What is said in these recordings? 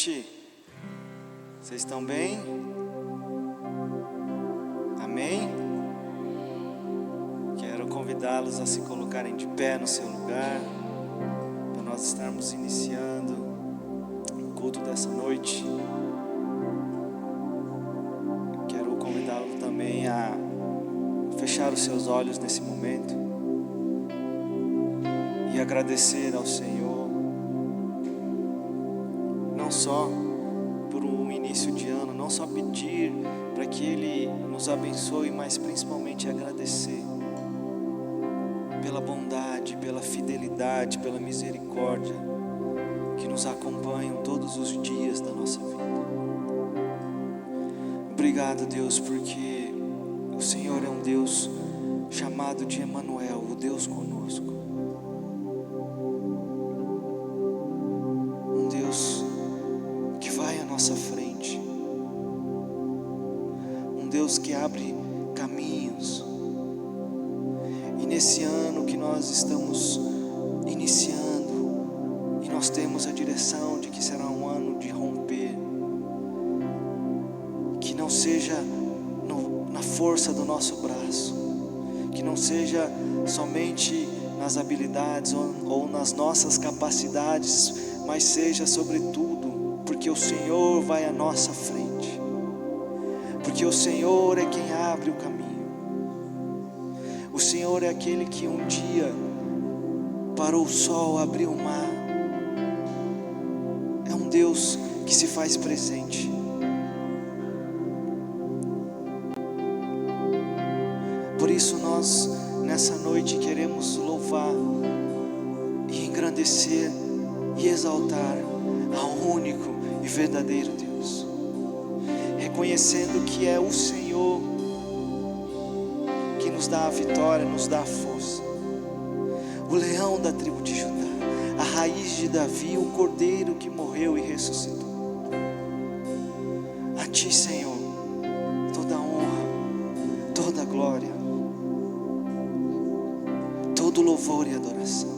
noite. Vocês estão bem? Amém? Quero convidá-los a se colocarem de pé no seu lugar, para nós estarmos iniciando o culto dessa noite. Quero convidá-lo também a fechar os seus olhos nesse momento e agradecer ao Senhor, não só por um início de ano, não só pedir para que Ele nos abençoe, mas principalmente agradecer pela bondade, pela fidelidade, pela misericórdia que nos acompanham todos os dias da nossa vida. Obrigado, Deus, porque o Senhor é um Deus chamado de Emanuel, o Deus conosco. Um Deus que vai à nossa frente. Um Deus que abre caminhos. E nesse ano que nós estamos iniciando, e nós temos a direção de que será um ano de romper, que não seja na força do nosso braço, que não seja somente nas habilidades ou nas nossas capacidades, mas seja sobretudo porque o Senhor vai à nossa frente, porque o Senhor é quem abre o caminho. O Senhor é aquele que um dia parou o sol, abriu o mar. É um Deus que se faz presente. Por isso nós nessa noite queremos louvar e engrandecer e exaltar ao único e verdadeiro Deus, reconhecendo que é o Senhor que nos dá a vitória, nos dá a força, o leão da tribo de Judá, a raiz de Davi, o cordeiro que morreu e ressuscitou. A Ti, Senhor, toda honra, toda glória, todo louvor e adoração.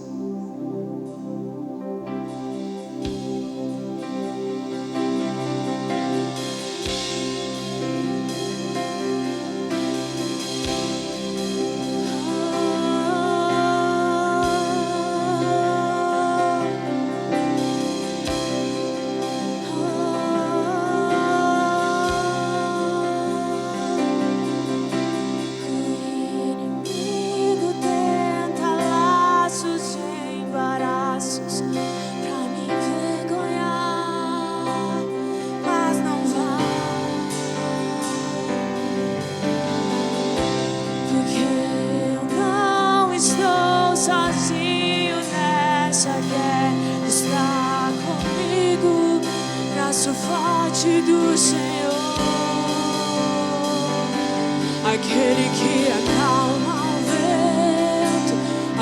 Forte do Senhor, aquele que acalma o vento,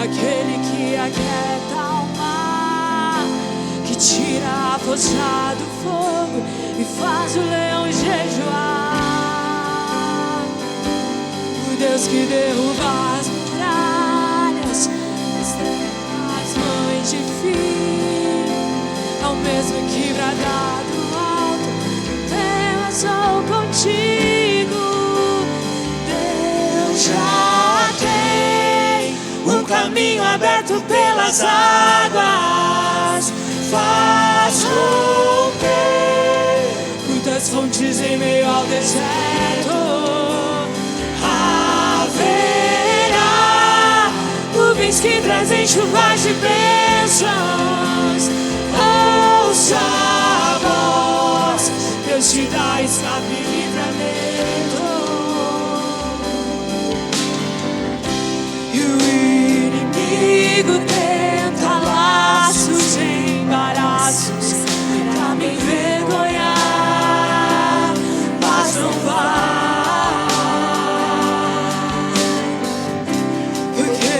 aquele que aquieta o mar, que tira a força do fogo e faz o leão jejuar. O Deus que derruba as muralhas, estrepa as mães de filho, é o mesmo que bradar. Sou contigo, Deus já tem um caminho aberto pelas águas, faz romper muitas fontes em meio ao deserto. Haverá nuvens que trazem chuvas de bênçãos. Ouça a voz, Deus te dá escape e livramento. E o inimigo tenta laços, embaraços pra me envergonhar, mas não vai, porque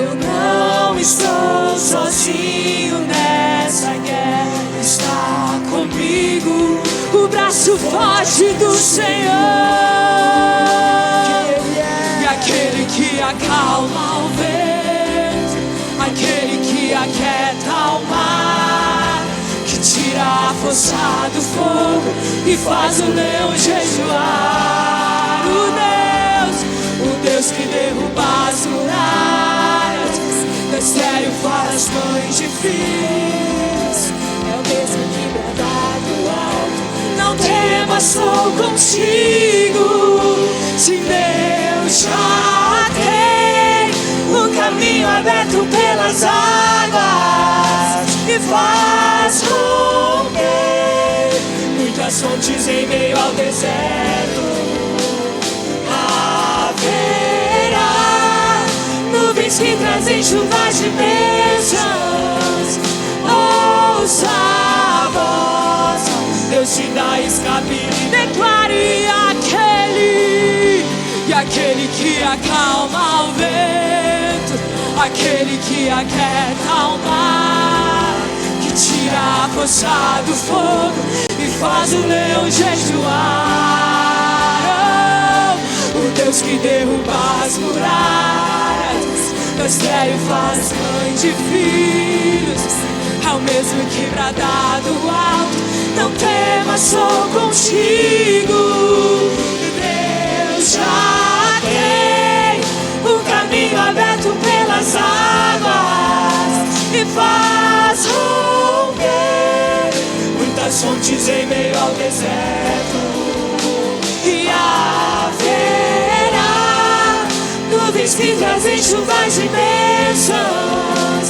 eu não estou sozinho nessa guerra. Está comigo o braço forte do Senhor, e aquele que acalma o vento, aquele que aquieta o mar, que tira a força força do fogo e faz o leão jejuar. O Deus que derruba as muralhas, do estéreo faz mães de filhos. É o mesmo que brada do alto: não temas, sou contigo. Se Deus já tem um caminho aberto pelas águas e faz romper muitas fontes em meio ao deserto, haverá nuvens que trazem chuvas de bênçãos. Ouça a voz, Deus te dá escape e declare aquele que acalma o vento, aquele que aquieta o mar, que tira a força do fogo e faz o leão jejuar. O Deus que derruba as muralhas, do estéreo faz mãe de filhos. É o mesmo que brada do alto: não temas, sou contigo. Deus já tem um caminho aberto pelas águas e faz romper muitas fontes em meio ao deserto, e haverá nuvens que trazem chuvas de bênçãos.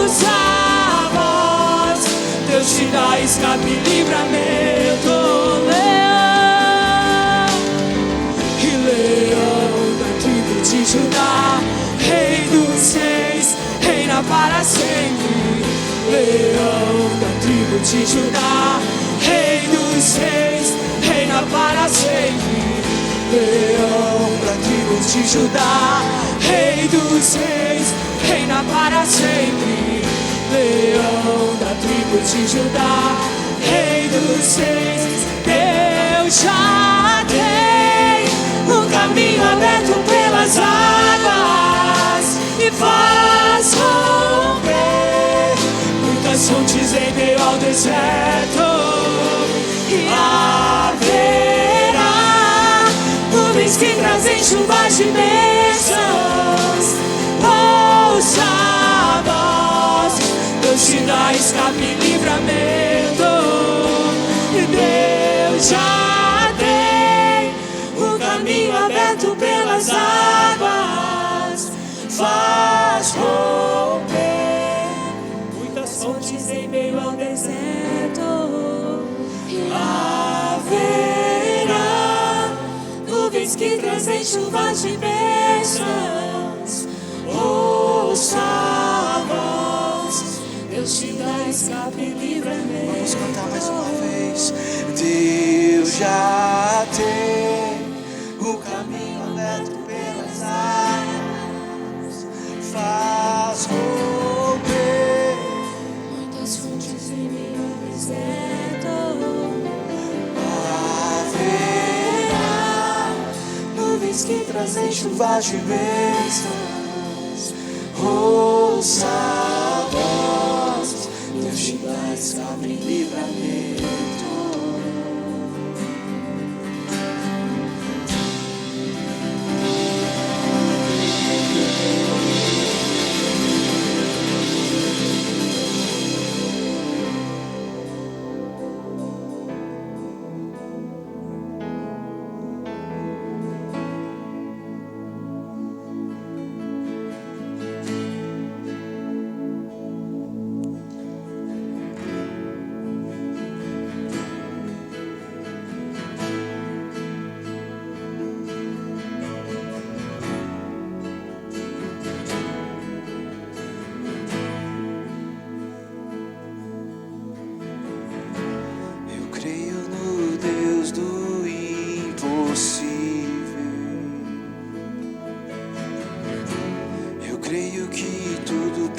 Ouça a voz, Deus te dá escape e livramento. Leão da tribo de Judá, Rei dos reis, reina para sempre. Leão da tribo de Judá, Rei dos reis, reina para sempre. Leão da tribo de Judá, Rei dos reis, reina para sempre. Leão da tribo de Judá, Rei dos reis. Deus já tem um caminho aberto pelas águas e faz romper muitas fontes em meio ao deserto, e haverá nuvens que trazem chuvas de bênçãos. Ouça a voz, Deus te dá escape e livramento. E Deus já tem um caminho aberto pelas águas, faz romper muitas fontes em meio ao deserto. Haverá nuvens que trazem chuvas de bênçãos. Ouça a voz, Deus te dá escape e livramento. Vamos cantar mais uma vez. Deus já tem o caminho aberto pelas águas, faz romper muitas fontes em meio ao deserto. haverá nuvens que trazem chuvas de bênçãos. Ouça a voz, Deus te dá escape e livramento.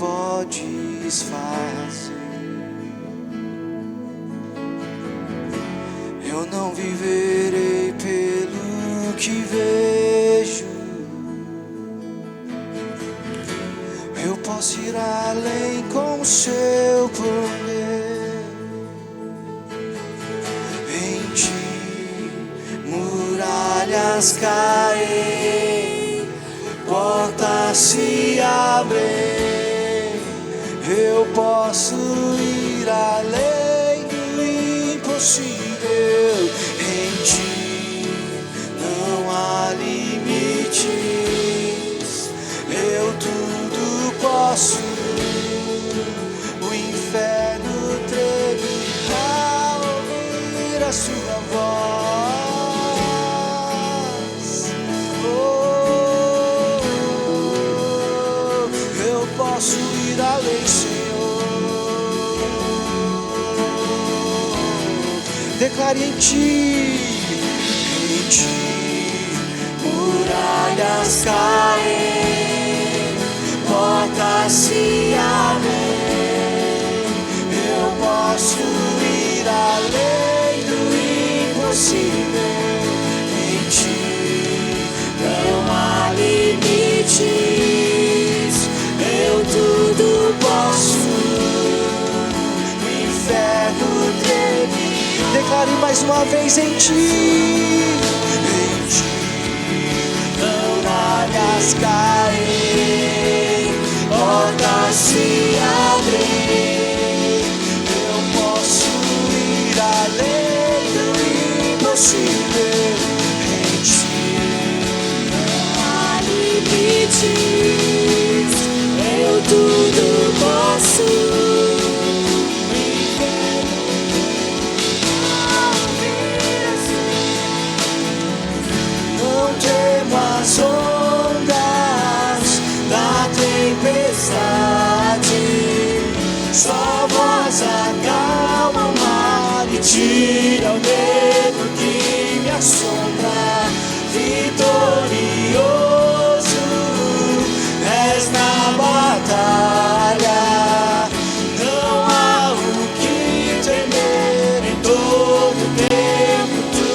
podes fazer. Eu não viverei pelo que vejo, eu posso ir além com o seu poder. muralhas caem, portas se abrem, eu posso ir além do impossível. Em ti não há limites, eu tudo posso. O inferno treme ao ouvir a sua voz. Oh, eu posso ir além, Senhor. Declare em ti, muralhas caem, portas se abrem, eu posso ir além do impossível. Em ti não há limites, eu tudo posso. O inferno treme. Declare mais uma vez: em ti, muralhas caem, portas se abrem, eu posso ir além do impossível. Em ti não há limites, eu tudo posso. Não temo as ondas da tempestade, só vós acalma o mar e tira o medo que me assombra. Vitorioso és na batalha, não há o que temer, em todo tempo tu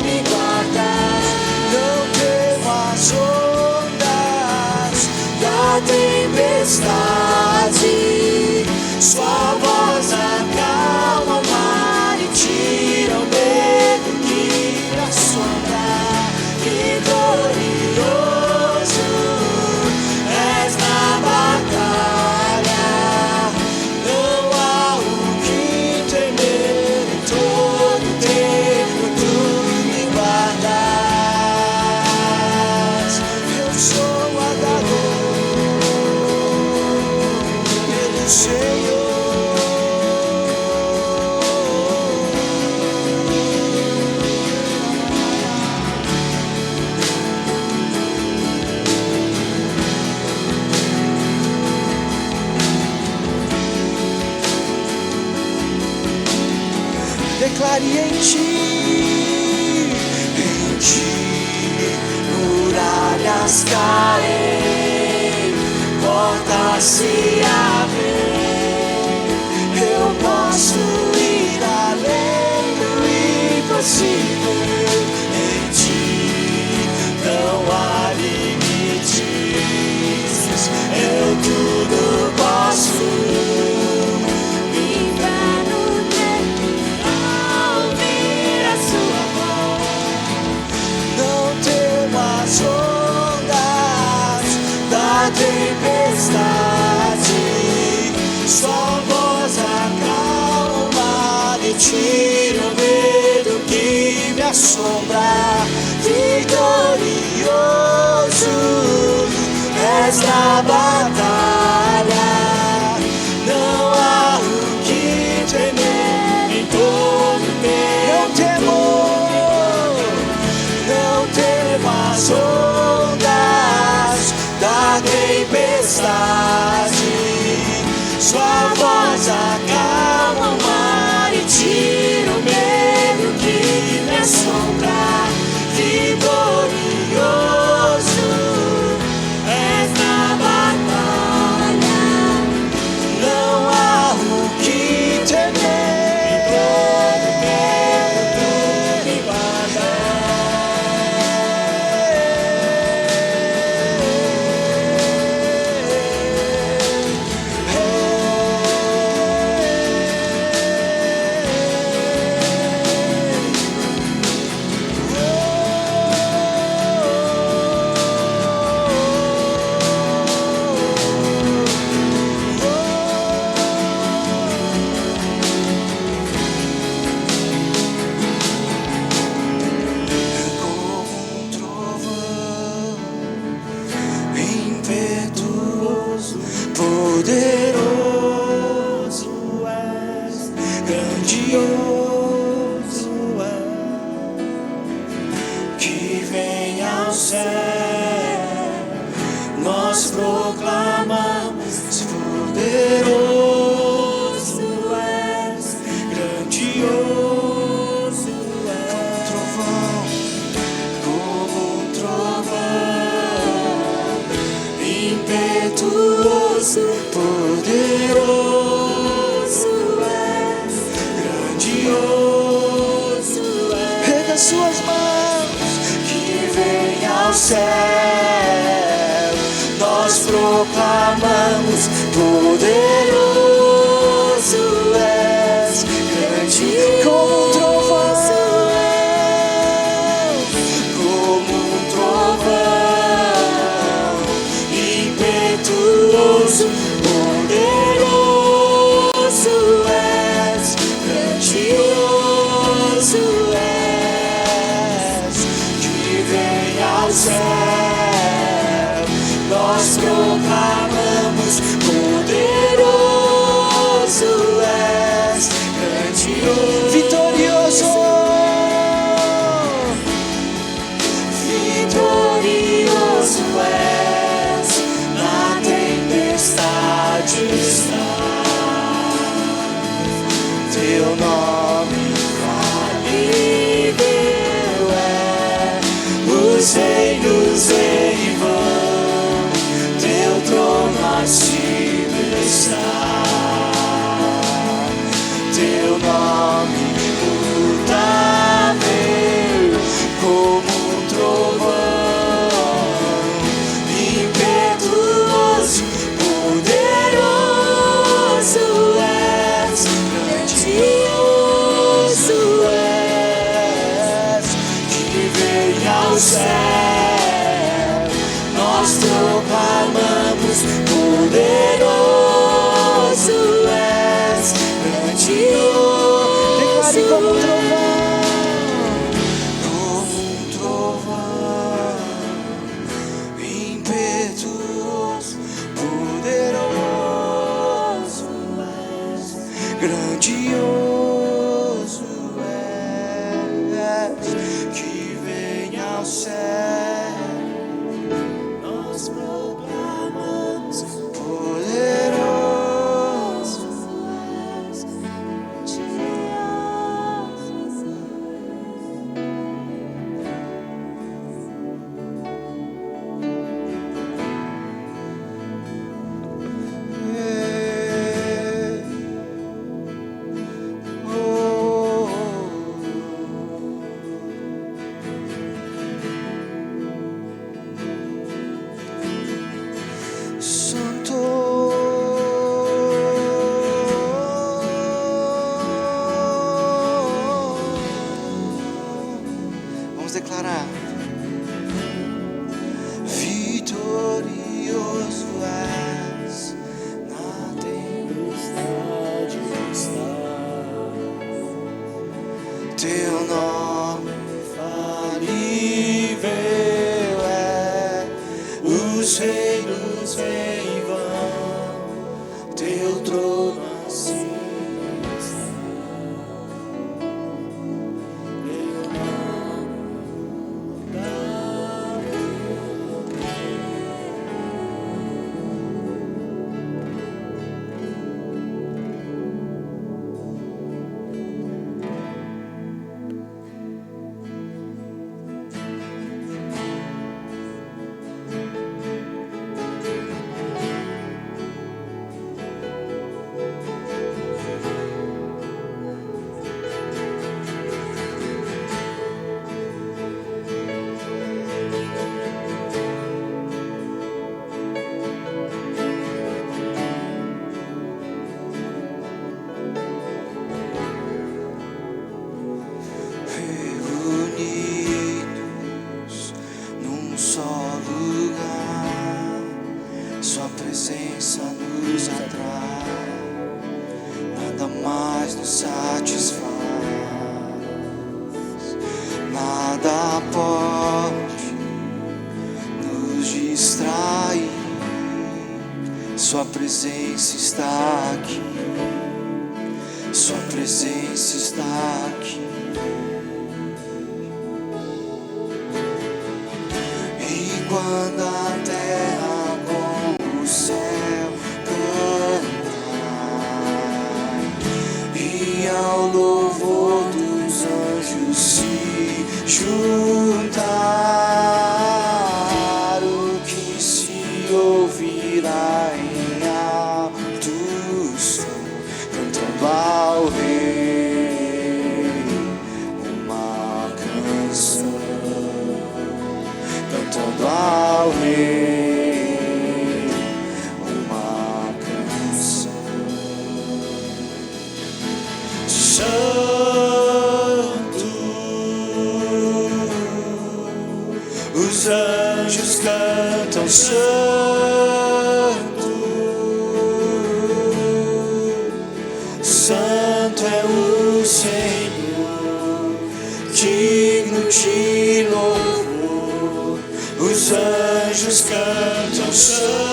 me guardas. Não temo as ondas da tempestade, sua voz acalma o mar e tira o medo que me assombra. Vitorioso és na batalha, não há o que temer, em todo tempo tu me guardas. Eu sou adador pelo Senhor. Declare em ti, muralhas caem, portas se abrem, eu posso ir além do impossível. Em ti não há limites, eu tudo posso. Tempestade, só vós acalma o mar e tira o medo que me assombra. Vitorioso és na batalha, não há o que temer, em todo tempo. Não temo as ondas da tempestade, sua voz acalma o mar e tira o medo que me assombra. Vitorioso és na batalha. céu, nós proclamamos: poderoso és, grande como um trovão, impetuoso, poderoso és, grandioso és, que vem ao céu, nós proclamamos: poderoso és, grandioso, vitorioso, vitorioso és, na tempestade está. Teu nome infalível é, os reinos em vão, teu trono acima está. Teu nome imutável, como um trovão, impetuoso, poderoso és, grandioso és, que vem ao céu, nós proclamamos: poderoso és, grandioso. Declare como um trovão, impetuoso, poderoso és, grandioso és, que vem ao céu, nós proclamamos: poderoso és, vamos declarar: vitorioso és, na tempestade está. Teu nome infalível é, os reinos em vão, teu trono acima está. Teu nome reunidos num só lugar, sua presença nos atrai, nada mais nos satisfaz, nada pode nos distrair, sua presença está aqui, sua presença está aqui. E quando a terra com o céu cantar, e ao louvor dos anjos se juntar, o que se ouvirá em alto som, cantando ao Rei uma canção, cantando Os anjos cantam santo, santo é o Senhor, digno de louvor. Os anjos cantam santo.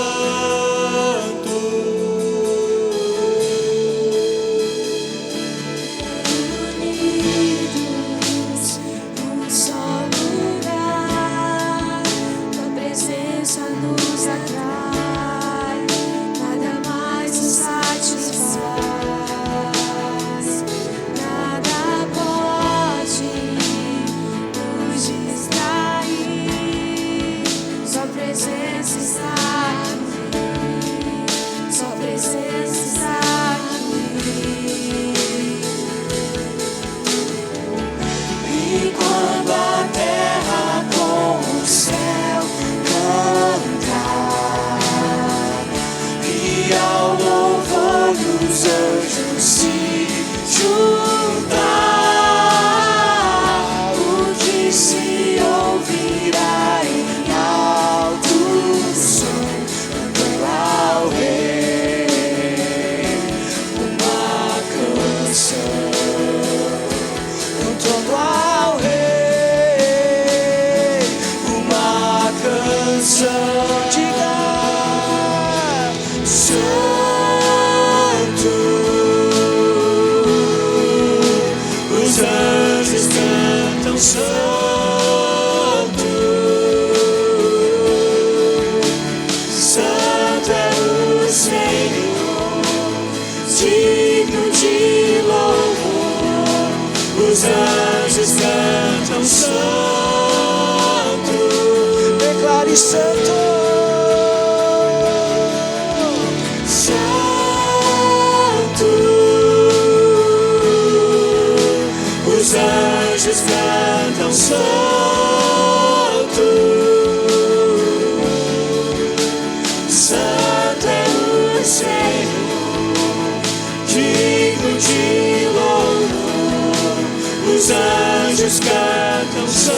Os anjos cantam santo, declare santo, santo. Os anjos cantam santo, santo é o Senhor, digno de louvor. Os anjos cantam santo.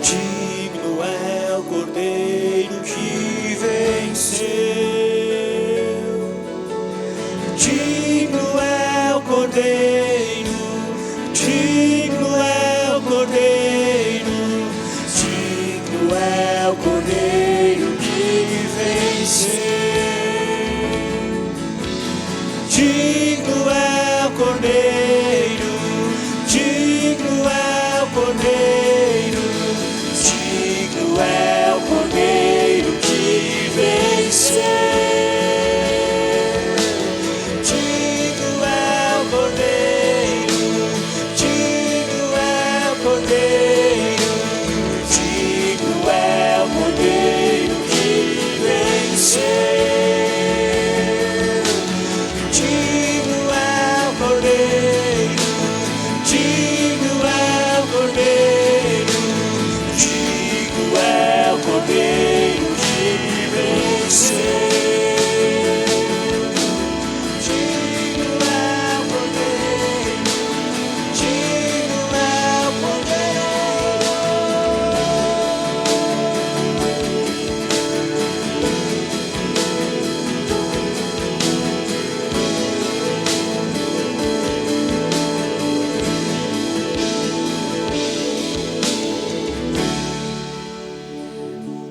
Digno é o Cordeiro que venceu. Digno é o Cordeiro, digno é o Cordeiro, digno é o Cordeiro que venceu. Digno é o Cordeiro, digno é o Cordeiro, digno é o Cordeiro que venceu. Digno é o Cordeiro, digno é o Cordeiro, digno é o Cordeiro que venceu. Digno é o Cordeiro, digno é o Cordeiro, digno é o Cordeiro que venceu.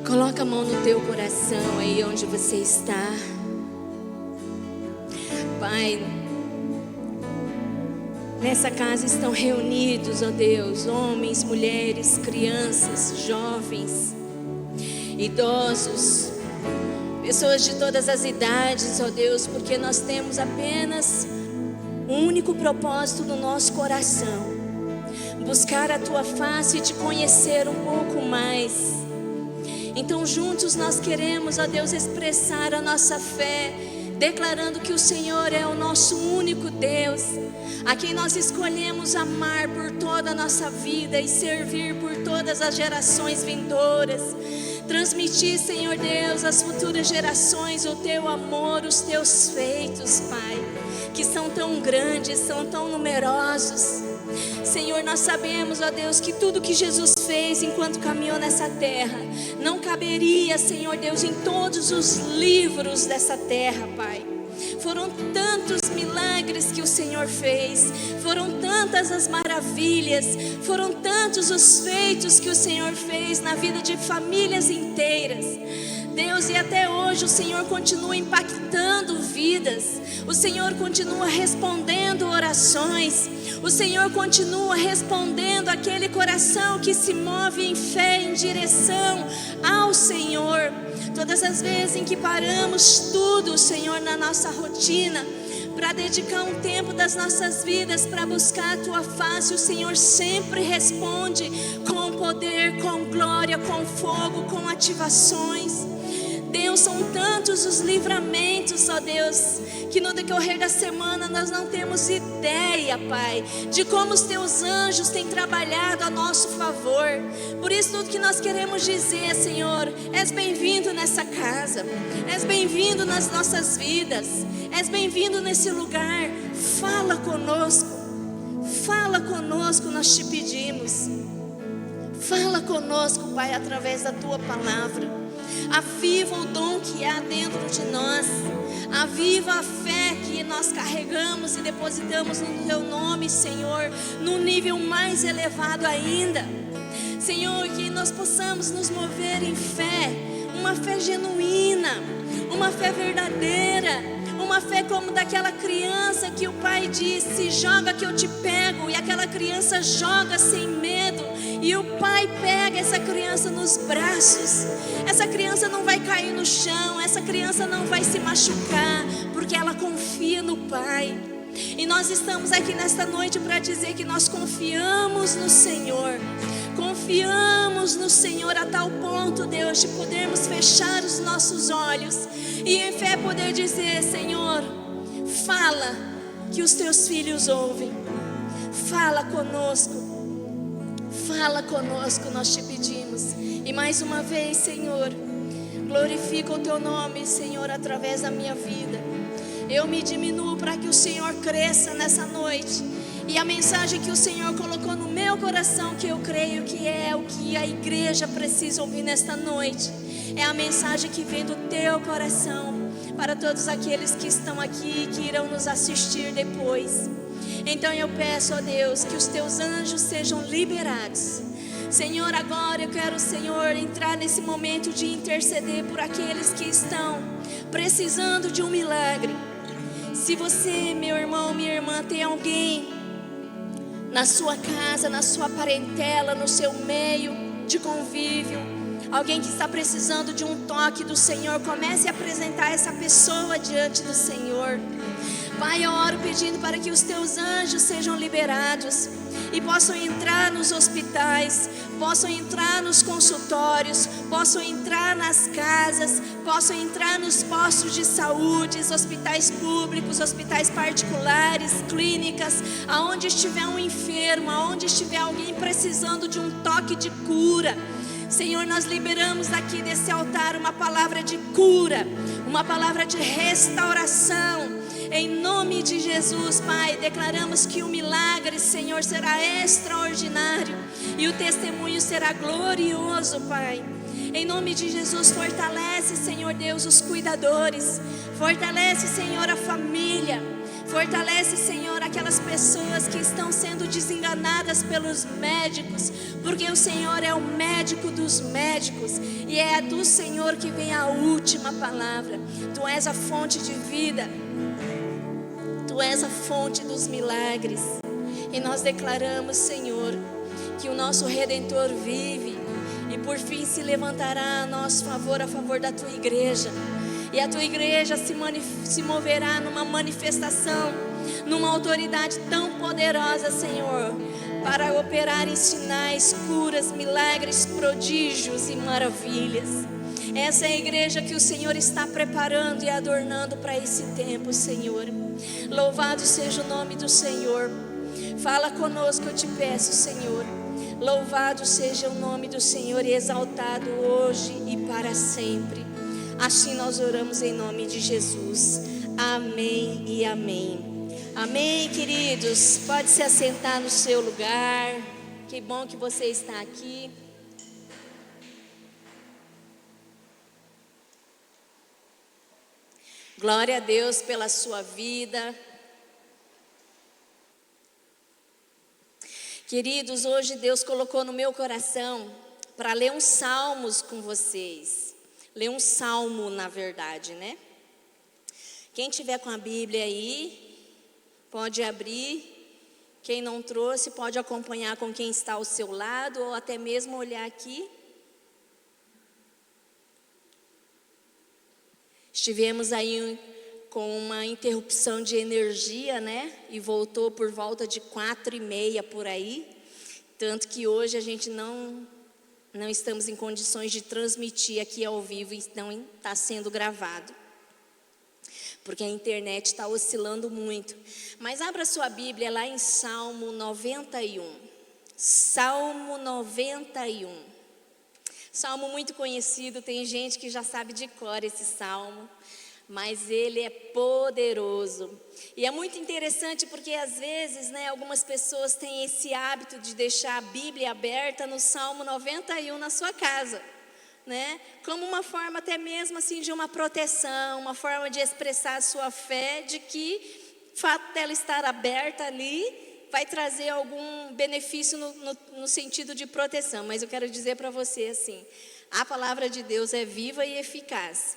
Coloca a mão no teu coração aí onde você está. Pai, nessa casa estão reunidos, ó Deus, homens, mulheres, crianças, jovens, idosos, pessoas de todas as idades, ó Deus, porque nós temos apenas um único propósito no nosso coração: buscar a Tua face e Te conhecer um pouco mais. Então juntos nós queremos, ó Deus, expressar a nossa fé, declarando que o Senhor é o nosso único Deus, a quem nós escolhemos amar por toda a nossa vida e servir por todas as gerações vindouras. Transmitir, Senhor Deus, às futuras gerações o Teu amor, os Teus feitos, Pai, que são tão grandes, são tão numerosos. Senhor, nós sabemos, ó Deus, que tudo que Jesus fez enquanto caminhou nessa terra não caberia, Senhor Deus, em todos os livros dessa terra, Pai. Foram tantos milagres que o Senhor fez, foram tantas as maravilhas, foram tantos os feitos que o Senhor fez na vida de famílias inteiras. Deus, e até hoje o Senhor continua impactando vidas, o Senhor continua respondendo orações, o Senhor continua respondendo aquele coração que se move em fé em direção ao Senhor. Todas as vezes em que paramos tudo, Senhor, na nossa rotina, para dedicar um tempo das nossas vidas para buscar a Tua face, o Senhor sempre responde com poder, com glória, com fogo, com ativações. Deus, são tantos os livramentos, ó Deus, que no decorrer da semana nós não temos ideia, Pai, de como os Teus anjos têm trabalhado a nosso favor. Por isso tudo que nós queremos dizer, Senhor, és bem-vindo nessa casa, és bem-vindo nas nossas vidas, és bem-vindo nesse lugar. Fala conosco, nós te pedimos. Fala conosco, Pai, através da Tua palavra. Aviva o dom que há dentro de nós, aviva a fé que nós carregamos e depositamos no Teu nome, Senhor, num nível mais elevado ainda. Senhor, que nós possamos nos mover em fé, uma fé genuína, uma fé verdadeira, uma fé como daquela criança que o pai disse: joga que eu te pego, e aquela criança joga sem medo, e o pai pega essa criança nos braços. Essa criança não vai cair no chão, essa criança não vai se machucar, porque ela confia no Pai. E nós estamos aqui nesta noite para dizer que nós confiamos no Senhor. Confiamos no Senhor a tal ponto, Deus, de podermos fechar os nossos olhos e em fé poder dizer: Senhor, fala, que os Teus filhos ouvem. Fala conosco, nós te pedimos. E mais uma vez, Senhor, glorifica o Teu nome, Senhor, através da minha vida. Eu me diminuo para que o Senhor cresça nessa noite. E a mensagem que o Senhor colocou no meu coração, que eu creio que é o que a igreja precisa ouvir nesta noite, é a mensagem que vem do Teu coração para todos aqueles que estão aqui e que irão nos assistir depois. Então eu peço, ó Deus, que os Teus anjos sejam liberados. Senhor, agora eu quero, Senhor, entrar nesse momento de interceder por aqueles que estão precisando de um milagre. Se você, meu irmão, minha irmã, tem alguém na sua casa, na sua parentela, no seu meio de convívio, alguém que está precisando de um toque do Senhor, comece a apresentar essa pessoa diante do Senhor. Pai, eu oro pedindo para que os Teus anjos sejam liberados e possam entrar nos hospitais, possam entrar nos consultórios, possam entrar nas casas, possam entrar nos postos de saúde, hospitais públicos, hospitais particulares, clínicas, aonde estiver um enfermo, aonde estiver alguém precisando de um toque de cura. Senhor, nós liberamos aqui desse altar uma palavra de cura, uma palavra de restauração. Em nome de Jesus, Pai, declaramos que o milagre, Senhor, será extraordinário e o testemunho será glorioso, Pai. Em nome de Jesus, fortalece, Senhor Deus, os cuidadores. Fortalece, Senhor, a família. Fortalece, Senhor, aquelas pessoas que estão sendo desenganadas pelos médicos, porque o Senhor é o médico dos médicos e é do Senhor que vem a última palavra. Tu és a fonte de vida. Tu és a fonte dos milagres. E nós declaramos, Senhor, que o nosso Redentor vive e por fim se levantará a nosso favor, a favor da Tua igreja. E a tua igreja se moverá numa manifestação, numa autoridade tão poderosa, Senhor, para operar em sinais, curas, milagres, prodígios e maravilhas. Essa é a igreja que o Senhor está preparando e adornando para esse tempo, Senhor. Louvado seja o nome do Senhor. Fala conosco, eu te peço, Senhor. Louvado seja o nome do Senhor e exaltado hoje e para sempre. Assim nós oramos em nome de Jesus. Amém e amém. Amém, queridos. Pode se assentar no seu lugar. Que bom que você está aqui. Glória a Deus pela sua vida. Queridos, hoje Deus colocou no meu coração para ler uns salmos com vocês. Ler um salmo, na verdade, né? Quem tiver com a Bíblia aí, pode abrir. Quem não trouxe, pode acompanhar com quem está ao seu lado, ou até mesmo olhar aqui. Estivemos aí com uma interrupção de energia, né? E voltou por volta de 4h30 por aí. Tanto que hoje a gente não estamos em condições de transmitir aqui ao vivo, então está sendo gravado. Porque a internet está oscilando muito. Mas abra sua Bíblia lá em Salmo 91. Salmo 91. Salmo muito conhecido, tem gente que já sabe de cor esse salmo, mas ele é poderoso. E é muito interessante porque às vezes, né, algumas pessoas têm esse hábito de deixar a Bíblia aberta no Salmo 91 na sua casa, né? Como uma forma até mesmo assim de uma proteção, uma forma de expressar a sua fé, de que o fato dela estar aberta ali vai trazer algum benefício no sentido de proteção. Mas eu quero dizer para você assim, a palavra de Deus é viva e eficaz,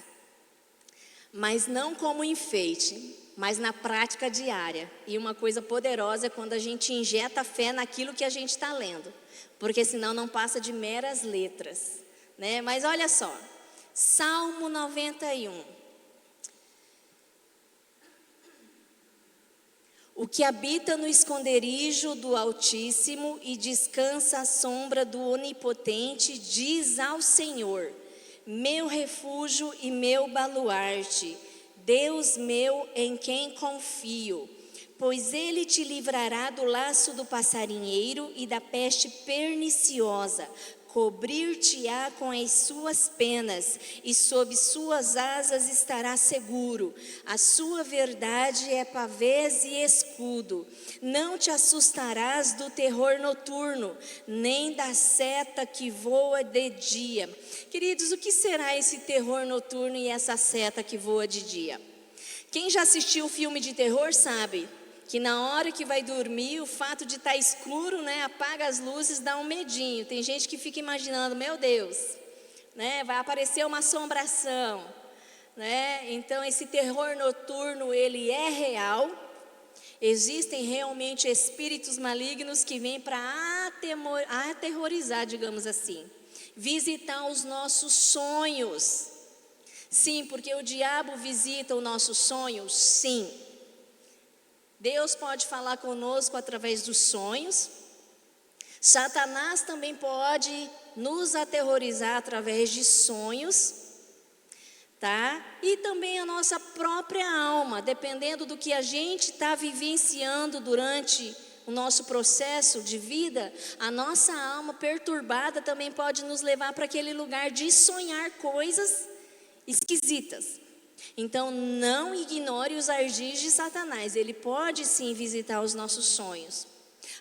mas não como enfeite, mas na prática diária. E uma coisa poderosa é quando a gente injeta fé naquilo que a gente está lendo, porque senão não passa de meras letras, né? Mas olha só, Salmo 91. O que habita no esconderijo do Altíssimo e descansa à sombra do Onipotente, diz ao Senhor: meu refúgio e meu baluarte, Deus meu em quem confio. Pois ele te livrará do laço do passarinheiro e da peste perniciosa. Cobrir-te-á com as suas penas, e sob suas asas estará seguro. A sua verdade é pavês e escudo. Não te assustarás do terror noturno, nem da seta que voa de dia. Queridos, o que será esse terror noturno e essa seta que voa de dia? Quem já assistiu filme de terror sabe que na hora que vai dormir, o fato de estar escuro, né, apaga as luzes, dá um medinho. Tem gente que fica imaginando, meu Deus, né, vai aparecer uma assombração, né? Então esse terror noturno, ele é real. Existem realmente espíritos malignos que vêm para aterrorizar, digamos assim, visitar os nossos sonhos. Sim, porque o diabo visita o nosso sonho, sim. Deus pode falar conosco através dos sonhos. Satanás também pode nos aterrorizar através de sonhos, tá? E também a nossa própria alma, dependendo do que a gente está vivenciando durante o nosso processo de vida, a nossa alma perturbada também pode nos levar para aquele lugar de sonhar coisas esquisitas. Então não ignore os ardis de Satanás, ele pode sim visitar os nossos sonhos.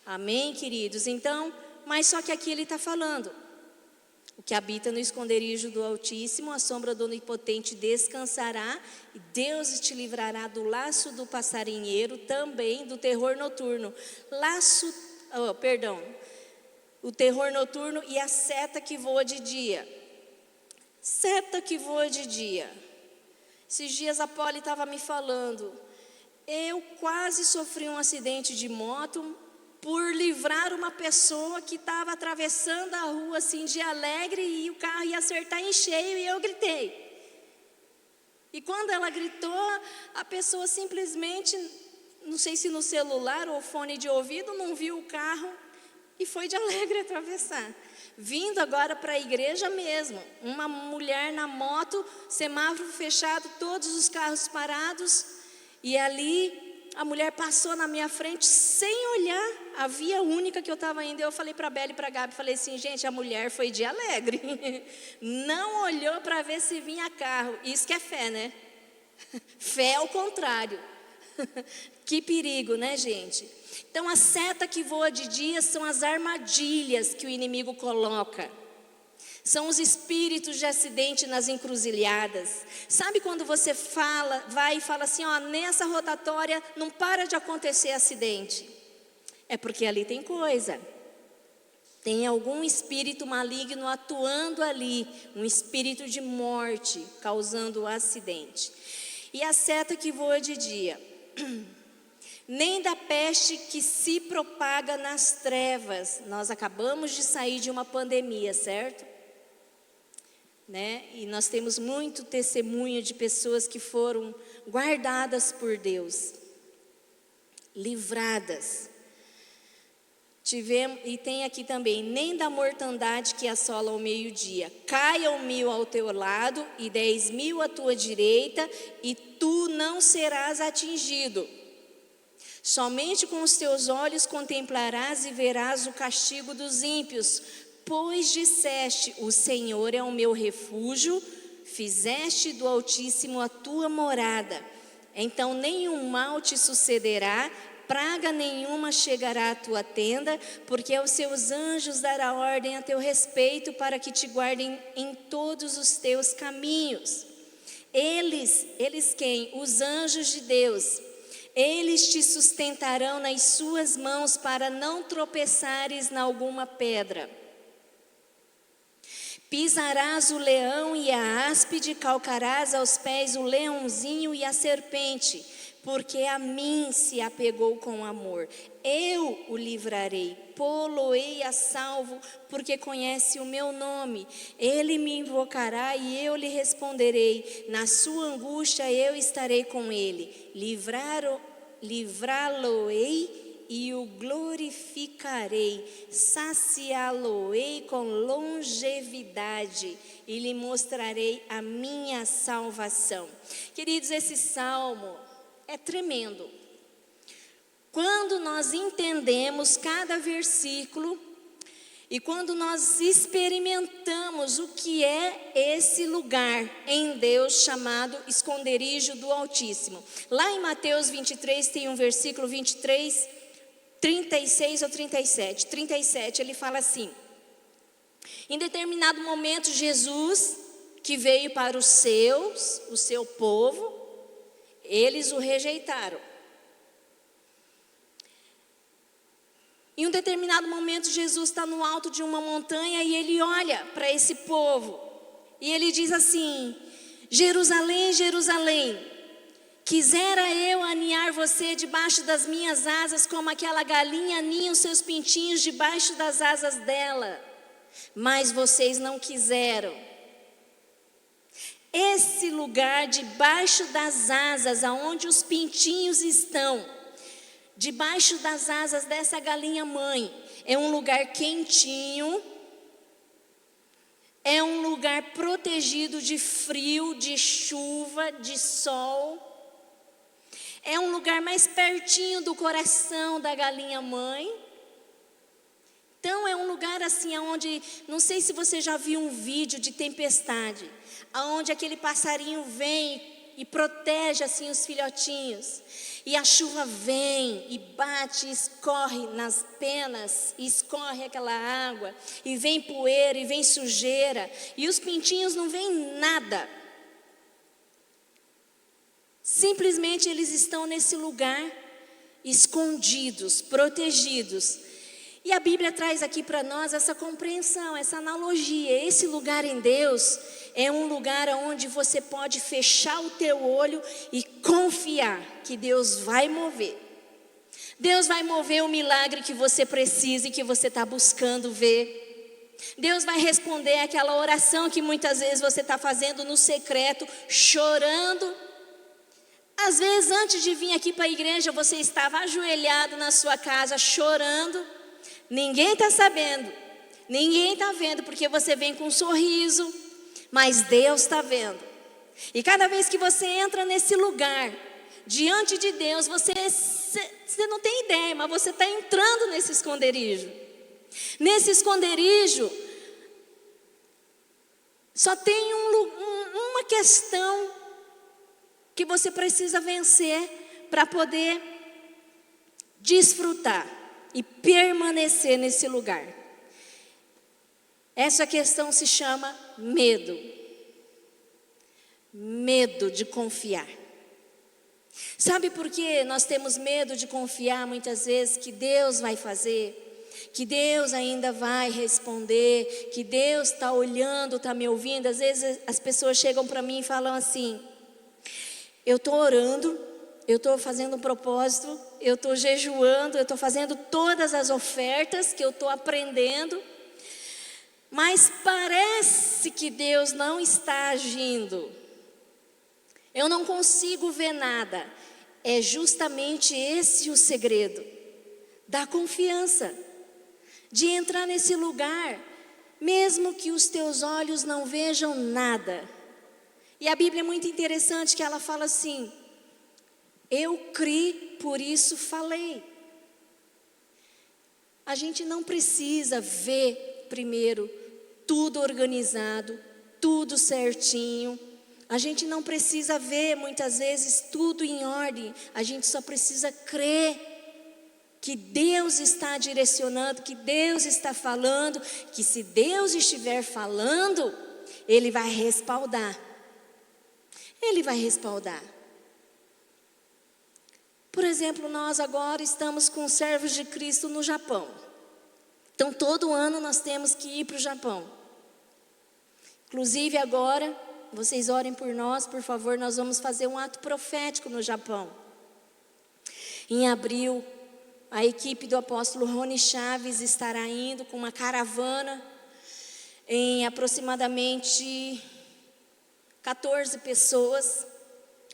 Amém, queridos? Então, mas só que aqui ele está falando: o que habita no esconderijo do Altíssimo, a sombra do Onipotente descansará, e Deus te livrará do laço do passarinheiro, também do terror noturno. O terror noturno e a seta que voa de dia. Seta que voa de dia. Esses dias a Polly estava me falando, eu quase sofri um acidente de moto por livrar uma pessoa que estava atravessando a rua assim de alegre, e o carro ia acertar em cheio e eu gritei. E quando ela gritou, a pessoa simplesmente, não sei se no celular ou fone de ouvido, não viu o carro e foi de alegre atravessar. Vindo agora para a igreja mesmo, uma mulher na moto, semáforo fechado, todos os carros parados, e ali a mulher passou na minha frente sem olhar a via única que eu estava indo. Eu falei para a Bela e para a Gabi, falei assim, gente, a mulher foi de alegre, não olhou para ver se vinha carro. Isso que é fé, né? Fé ao contrário. Que perigo, né, gente? Então a seta que voa de dia são as armadilhas que o inimigo coloca. São os espíritos de acidente nas encruzilhadas. Sabe quando você vai e fala assim, ó, nessa rotatória não para de acontecer acidente? É porque ali tem coisa. Tem algum espírito maligno atuando ali, um espírito de morte causando o acidente. E a seta que voa de dia, nem da peste que se propaga nas trevas. Nós acabamos de sair de uma pandemia, certo? Né? E nós temos muito testemunho de pessoas que foram guardadas por Deus, livradas. E tem aqui também, nem da mortandade que assola ao meio-dia. Caiam 1000 ao teu lado e 10.000 à tua direita, e tu não serás atingido. Somente com os teus olhos contemplarás e verás o castigo dos ímpios. Pois disseste, o Senhor é o meu refúgio, fizeste do Altíssimo a tua morada. Então nenhum mal te sucederá, praga nenhuma chegará à tua tenda, porque aos seus anjos dará ordem a teu respeito, para que te guardem em todos os teus caminhos. Eles quem? Os anjos de Deus. Eles te sustentarão nas suas mãos, para não tropeçares em alguma pedra. Pisarás o leão e a áspide, calcarás aos pés o leãozinho e a serpente, porque a mim se apegou com amor. Eu o livrarei, pô-lo-ei a salvo, porque conhece o meu nome. Ele me invocará e eu lhe responderei. Na sua angústia eu estarei com ele. Livrá-lo-ei e o glorificarei, saciá-lo-ei com longevidade e lhe mostrarei a minha salvação. Queridos, esse salmo é tremendo. Quando nós entendemos cada versículo e quando nós experimentamos o que é esse lugar em Deus chamado esconderijo do Altíssimo. Lá em Mateus 23 tem um versículo 23, 36 ou 37. 37 ele fala assim: em determinado momento Jesus, que veio para o seu povo, eles o rejeitaram. Em um determinado momento Jesus está no alto de uma montanha e ele olha para esse povo e ele diz assim: Jerusalém, Jerusalém, quisera eu aninhar você debaixo das minhas asas, como aquela galinha aninha os seus pintinhos debaixo das asas dela, mas vocês não quiseram. Esse lugar debaixo das asas, aonde os pintinhos estão, debaixo das asas dessa galinha mãe, é um lugar quentinho, é um lugar protegido de frio, de chuva, de sol. É um lugar mais pertinho do coração da galinha mãe. Então é um lugar assim, onde, não sei se você já viu um vídeo de tempestade, onde aquele passarinho vem e protege assim os filhotinhos. E a chuva vem e bate, escorre nas penas, e escorre aquela água, e vem poeira, e vem sujeira, e os pintinhos não veem nada. Simplesmente eles estão nesse lugar, escondidos, protegidos. E a Bíblia traz aqui para nós essa compreensão, essa analogia. Esse lugar em Deus é um lugar onde você pode fechar o teu olho e confiar que Deus vai mover. Deus vai mover o milagre que você precisa e que você está buscando ver. Deus vai responder aquela oração que muitas vezes você está fazendo no secreto, chorando. Às vezes, antes de vir aqui para a igreja, você estava ajoelhado na sua casa, chorando. Ninguém está sabendo, ninguém está vendo, porque você vem com um sorriso, mas Deus está vendo. E cada vez que você entra nesse lugar, diante de Deus, você não tem ideia, mas você está entrando nesse esconderijo. Nesse esconderijo, só tem uma questão que você precisa vencer para poder desfrutar e permanecer nesse lugar. Essa questão se chama medo. Medo de confiar. Sabe por que nós temos medo de confiar muitas vezes que Deus vai fazer? Que Deus ainda vai responder, que Deus está olhando, está me ouvindo. Às vezes as pessoas chegam para mim e falam assim: eu estou orando, eu estou fazendo um propósito, eu estou jejuando, eu estou fazendo todas as ofertas que eu estou aprendendo, mas parece que Deus não está agindo. Eu não consigo ver nada. É justamente esse o segredo da confiança, de entrar nesse lugar, mesmo que os teus olhos não vejam nada. E a Bíblia é muito interessante que ela fala assim: eu criei, por isso falei. A gente não precisa ver primeiro tudo organizado, tudo certinho. A gente não precisa ver muitas vezes tudo em ordem. A gente só precisa crer que Deus está direcionando, que Deus está falando, que se Deus estiver falando, Ele vai respaldar. Ele vai respaldar. Por exemplo, nós agora estamos com servos de Cristo no Japão. Então todo ano nós temos que ir para o Japão. Inclusive agora, vocês orem por nós, por favor, nós vamos fazer um ato profético no Japão. Em abril, a equipe do apóstolo Rony Chaves estará indo com uma caravana em aproximadamente 14 pessoas,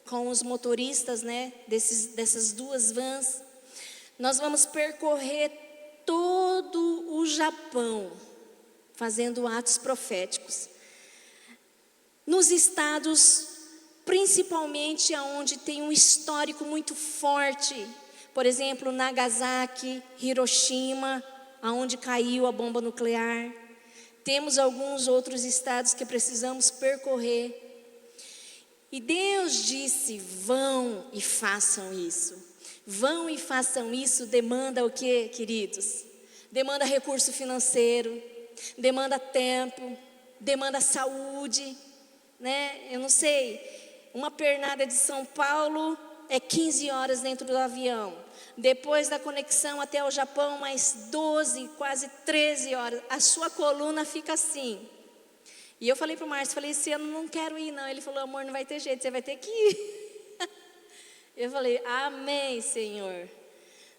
com os motoristas, dessas duas vans. Nós vamos percorrer todo o Japão, fazendo atos proféticos. Nos estados, principalmente onde tem um histórico muito forte, por exemplo, Nagasaki, Hiroshima, onde caiu a bomba nuclear. Temos alguns outros estados que precisamos percorrer. E Deus disse: vão e façam isso. Vão e façam isso demanda o quê, queridos? Demanda recurso financeiro, demanda tempo, demanda saúde. Eu não sei, uma pernada de São Paulo é 15 horas dentro do avião. Depois da conexão até o Japão, mais 12, quase 13 horas. A sua coluna fica assim. E eu falei para o Márcio, esse ano não quero ir não. Ele falou: amor, não vai ter jeito, você vai ter que ir. Eu falei: amém, Senhor.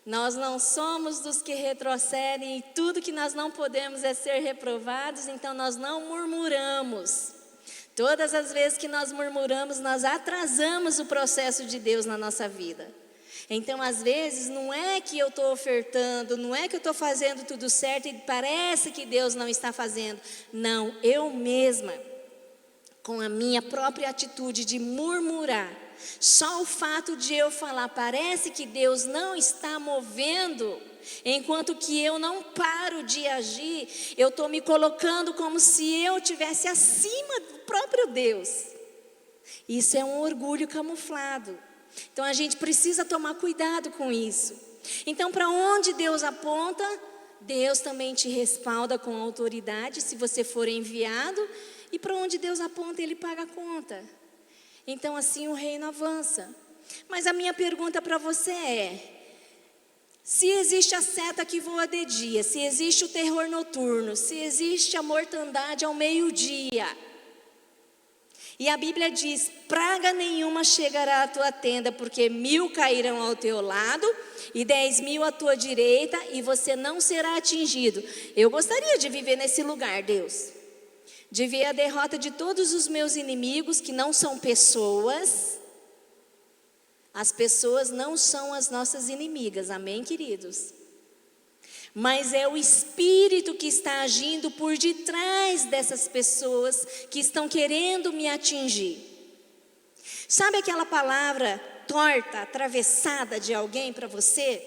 Nós não somos dos que retrocedem, e tudo que nós não podemos é ser reprovados, então nós não murmuramos. Todas as vezes que nós murmuramos, nós atrasamos o processo de Deus na nossa vida. Então, às vezes, não é que eu estou ofertando, não é que eu estou fazendo tudo certo e parece que Deus não está fazendo. Não, eu mesma, com a minha própria atitude de murmurar, só o fato de eu falar, parece que Deus não está movendo, enquanto que eu não paro de agir, eu estou me colocando como se eu estivesse acima do próprio Deus. Isso é um orgulho camuflado. Então a gente precisa tomar cuidado com isso. Então, para onde Deus aponta, Deus também te respalda com autoridade se você for enviado. E para onde Deus aponta, Ele paga a conta. Então assim o reino avança. Mas a minha pergunta para você é: se existe a seta que voa de dia, se existe o terror noturno, se existe a mortandade ao meio-dia, E a Bíblia diz: praga nenhuma chegará à tua tenda, porque 1000 cairão ao teu lado e 10.000 à tua direita, e você não será atingido. Eu gostaria de viver nesse lugar, Deus, de ver a derrota de todos os meus inimigos, que não são pessoas. As pessoas não são as nossas inimigas, amém, queridos? Mas é o Espírito que está agindo por detrás dessas pessoas que estão querendo me atingir. Sabe aquela palavra torta, atravessada de alguém para você?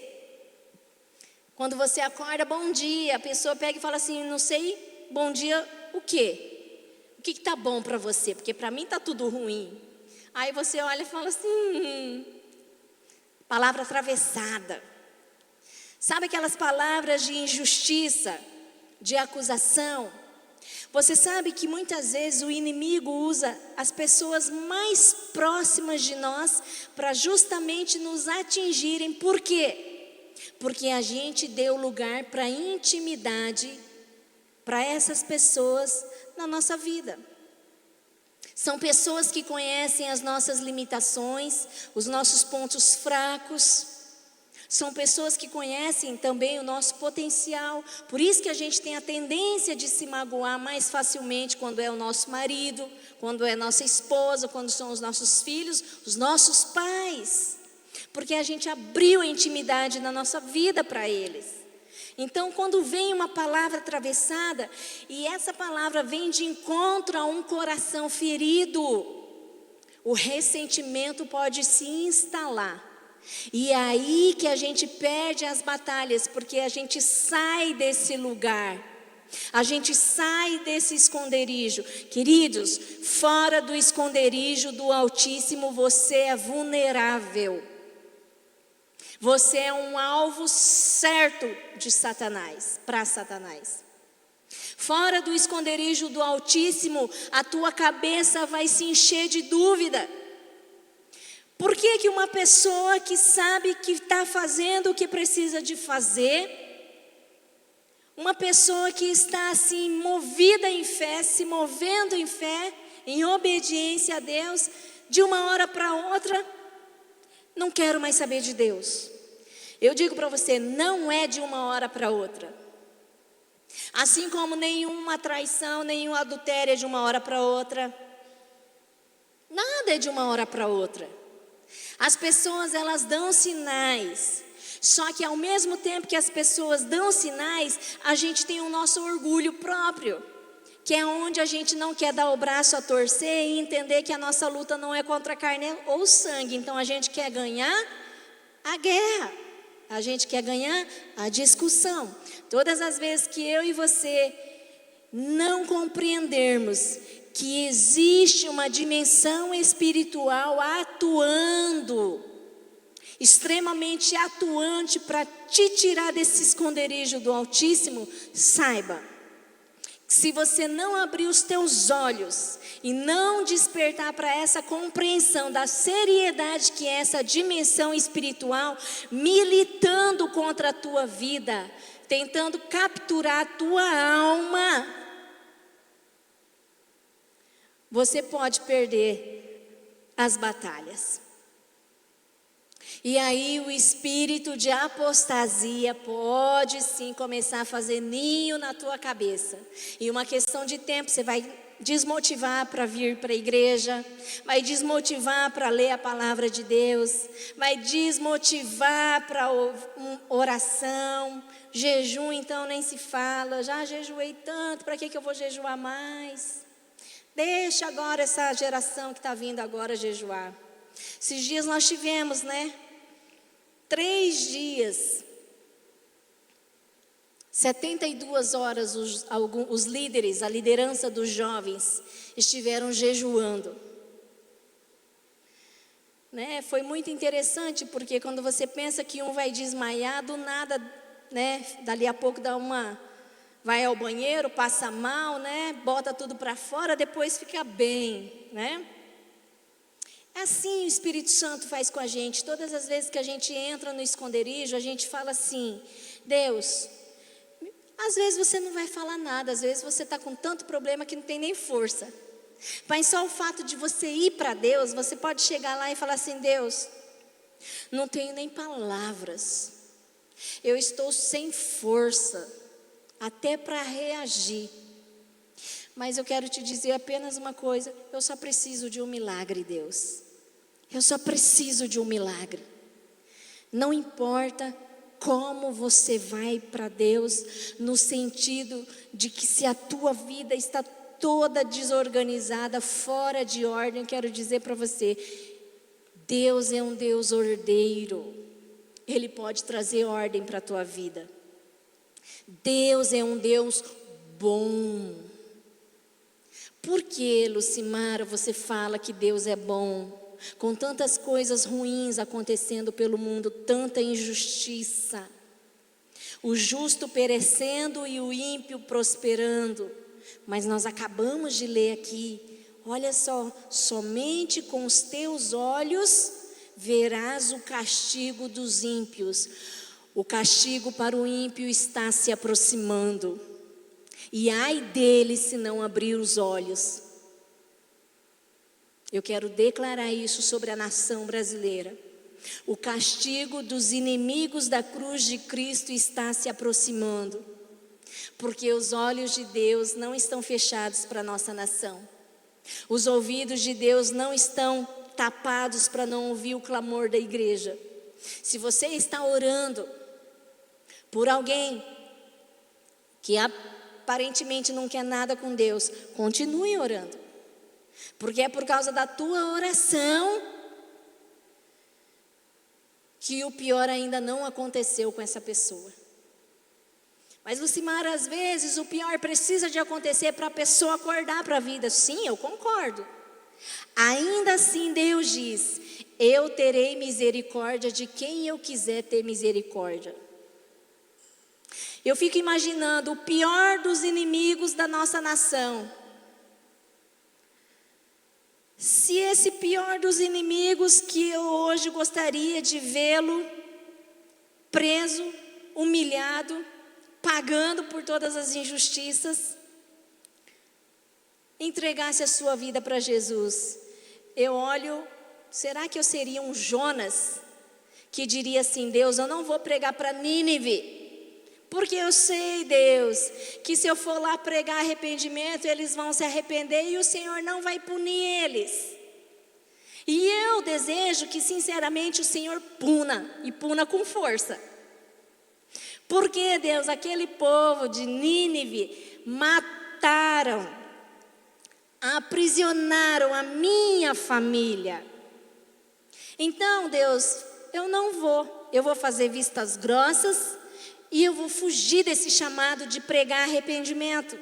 Quando você acorda, bom dia, a pessoa pega e fala assim, não sei, bom dia o quê? O que está bom para você? Porque para mim está tudo ruim. Aí você olha e fala assim, palavra atravessada. Sabe aquelas palavras de injustiça, de acusação? Você sabe que muitas vezes o inimigo usa as pessoas mais próximas de nós para justamente nos atingirem. Por quê? Porque a gente deu lugar para intimidade para essas pessoas na nossa vida. São pessoas que conhecem as nossas limitações, os nossos pontos fracos. São pessoas que conhecem também o nosso potencial. Por isso que a gente tem a tendência de se magoar mais facilmente quando é o nosso marido, quando é nossa esposa, quando são os nossos filhos, os nossos pais. Porque a gente abriu a intimidade na nossa vida para eles. Então, quando vem uma palavra atravessada, e essa palavra vem de encontro a um coração ferido, o ressentimento pode se instalar. E é aí que a gente perde as batalhas, porque a gente sai desse lugar, a gente sai desse esconderijo. Queridos, fora do esconderijo do Altíssimo, você é vulnerável. Você é um alvo certo de Satanás, para Satanás. Fora do esconderijo do Altíssimo, a tua cabeça vai se encher de dúvida. Por que que uma pessoa que sabe que está fazendo o que precisa de fazer, uma pessoa que está assim movida em fé, se movendo em fé, em obediência a Deus, de uma hora para outra, não quero mais saber de Deus? Eu digo para você, não é de uma hora para outra. Assim como nenhuma traição, nenhum adultério é de uma hora para outra. Nada é de uma hora para outra. As pessoas, elas dão sinais. Só que ao mesmo tempo que as pessoas dão sinais, a gente tem o nosso orgulho próprio, que é onde a gente não quer dar o braço a torcer e entender que a nossa luta não é contra a carne ou sangue. Então a gente quer ganhar a guerra, a gente quer ganhar a discussão. Todas as vezes que eu e você não compreendermos que existe uma dimensão espiritual atuando, extremamente atuante para te tirar desse esconderijo do Altíssimo, saiba, se você não abrir os teus olhos e não despertar para essa compreensão da seriedade que é essa dimensão espiritual, militando contra a tua vida, tentando capturar a tua alma, você pode perder as batalhas. E aí o espírito de apostasia pode sim começar a fazer ninho na tua cabeça. E uma questão de tempo, você vai desmotivar para vir para a igreja, vai desmotivar para ler a palavra de Deus, vai desmotivar para oração, jejum então nem se fala, já jejuei tanto, para que eu vou jejuar mais? Deixa agora essa geração que está vindo agora jejuar. Esses dias nós tivemos, 3 dias, 72 horas, os líderes, a liderança dos jovens, estiveram jejuando. Foi muito interessante, porque quando você pensa que um vai desmaiar, do nada, dali a pouco vai ao banheiro, passa mal, bota tudo para fora, depois fica bem, Assim o Espírito Santo faz com a gente. Todas as vezes que a gente entra no esconderijo, a gente fala assim: Deus, às vezes você não vai falar nada, às vezes você está com tanto problema que não tem nem força. Mas só o fato de você ir para Deus, você pode chegar lá e falar assim: Deus, não tenho nem palavras, eu estou sem força, até para reagir. Mas eu quero te dizer apenas uma coisa: eu só preciso de um milagre, Deus. Eu só preciso de um milagre. Não importa como você vai para Deus, no sentido de que se a tua vida está toda desorganizada, fora de ordem, quero dizer para você, Deus é um Deus ordeiro. Ele pode trazer ordem para a tua vida. Deus é um Deus bom. Por que, Lucimara, você fala que Deus é bom? Com tantas coisas ruins acontecendo pelo mundo, tanta injustiça, o justo perecendo e o ímpio prosperando. Mas nós acabamos de ler aqui, olha só: somente com os teus olhos verás o castigo dos ímpios. O castigo para o ímpio está se aproximando, e ai dele se não abrir os olhos. Eu quero declarar isso sobre a nação brasileira. O castigo dos inimigos da cruz de Cristo está se aproximando, porque os olhos de Deus não estão fechados para a nossa nação. Os ouvidos de Deus não estão tapados para não ouvir o clamor da igreja. Se você está orando por alguém que aparentemente não quer nada com Deus, continue orando, porque é por causa da tua oração que o pior ainda não aconteceu com essa pessoa. Mas, Lucimara, às vezes o pior precisa de acontecer para a pessoa acordar para a vida. Sim, eu concordo. Ainda assim Deus diz: eu terei misericórdia de quem eu quiser ter misericórdia. Eu fico imaginando o pior dos inimigos da nossa nação. Se esse pior dos inimigos, que eu hoje gostaria de vê-lo preso, humilhado, pagando por todas as injustiças, entregasse a sua vida para Jesus, eu olho, será que eu seria um Jonas que diria assim: Deus, eu não vou pregar para Nínive, porque eu sei, Deus, que se eu for lá pregar arrependimento, eles vão se arrepender e o Senhor não vai punir eles. E eu desejo que sinceramente o Senhor puna, e puna com força. Porque, Deus, aquele povo de Nínive mataram, aprisionaram a minha família. Então, Deus, eu vou fazer vistas grossas e eu vou fugir desse chamado de pregar arrependimento.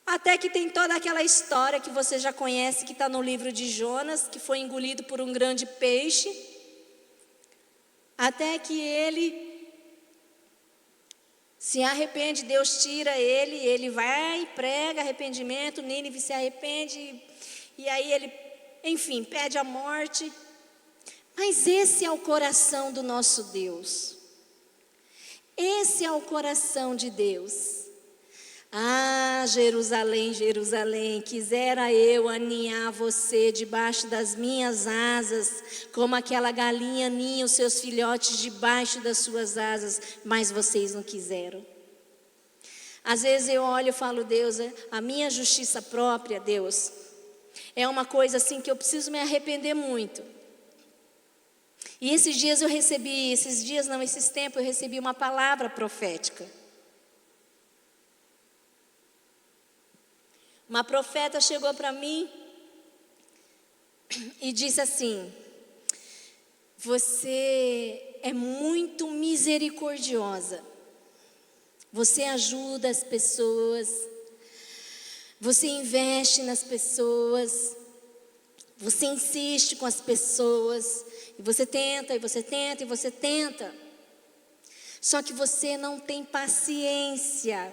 Até que tem toda aquela história que você já conhece, que está no livro de Jonas, que foi engolido por um grande peixe, até que ele se arrepende, Deus tira ele, ele vai, prega arrependimento, Nínive se arrepende, e aí ele, enfim, pede a morte. Mas esse é o coração do nosso Deus. Esse é o coração de Deus. Ah, Jerusalém, Jerusalém, quisera eu aninhar você debaixo das minhas asas, como aquela galinha ninha os seus filhotes debaixo das suas asas, mas vocês não quiseram. Às vezes eu olho e falo: Deus, a minha justiça própria, Deus, é uma coisa assim que eu preciso me arrepender muito. E esses tempos eu recebi uma palavra profética. Uma profeta chegou para mim e disse assim: você é muito misericordiosa, você ajuda as pessoas, você investe nas pessoas, você insiste com as pessoas, e você tenta, e você tenta, e você tenta, só que você não tem paciência.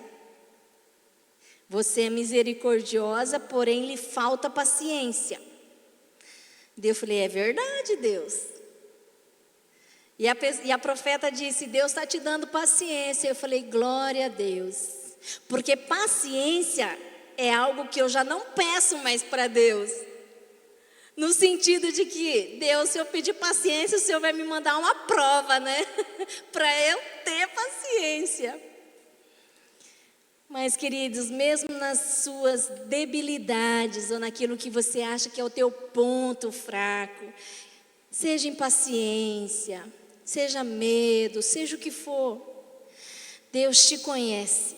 Você é misericordiosa, porém lhe falta paciência. Eu falei: é verdade, Deus. E a profeta disse: Deus está te dando paciência. Eu falei: glória a Deus. Porque paciência é algo que eu já não peço mais para Deus. No sentido de que, Deus, se eu pedir paciência, o Senhor vai me mandar uma prova, né? Para eu ter paciência. Mas, queridos, mesmo nas suas debilidades ou naquilo que você acha que é o teu ponto fraco, seja impaciência, seja medo, seja o que for, Deus te conhece.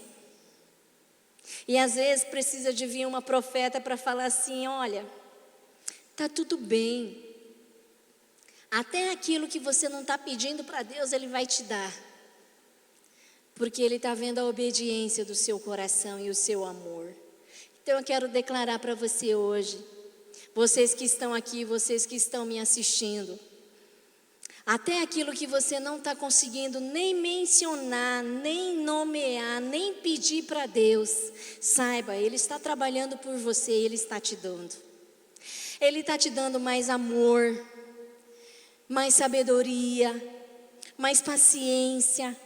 E às vezes precisa de vir uma profeta para falar assim: olha, está tudo bem. Até aquilo que você não está pedindo para Deus, Ele vai te dar. Porque Ele está vendo a obediência do seu coração e o seu amor. Então eu quero declarar para você hoje, vocês que estão aqui, vocês que estão me assistindo, até aquilo que você não está conseguindo nem mencionar, nem nomear, nem pedir para Deus, saiba, Ele está trabalhando por você, Ele está te dando. Ele está te dando mais amor, mais sabedoria, mais paciência.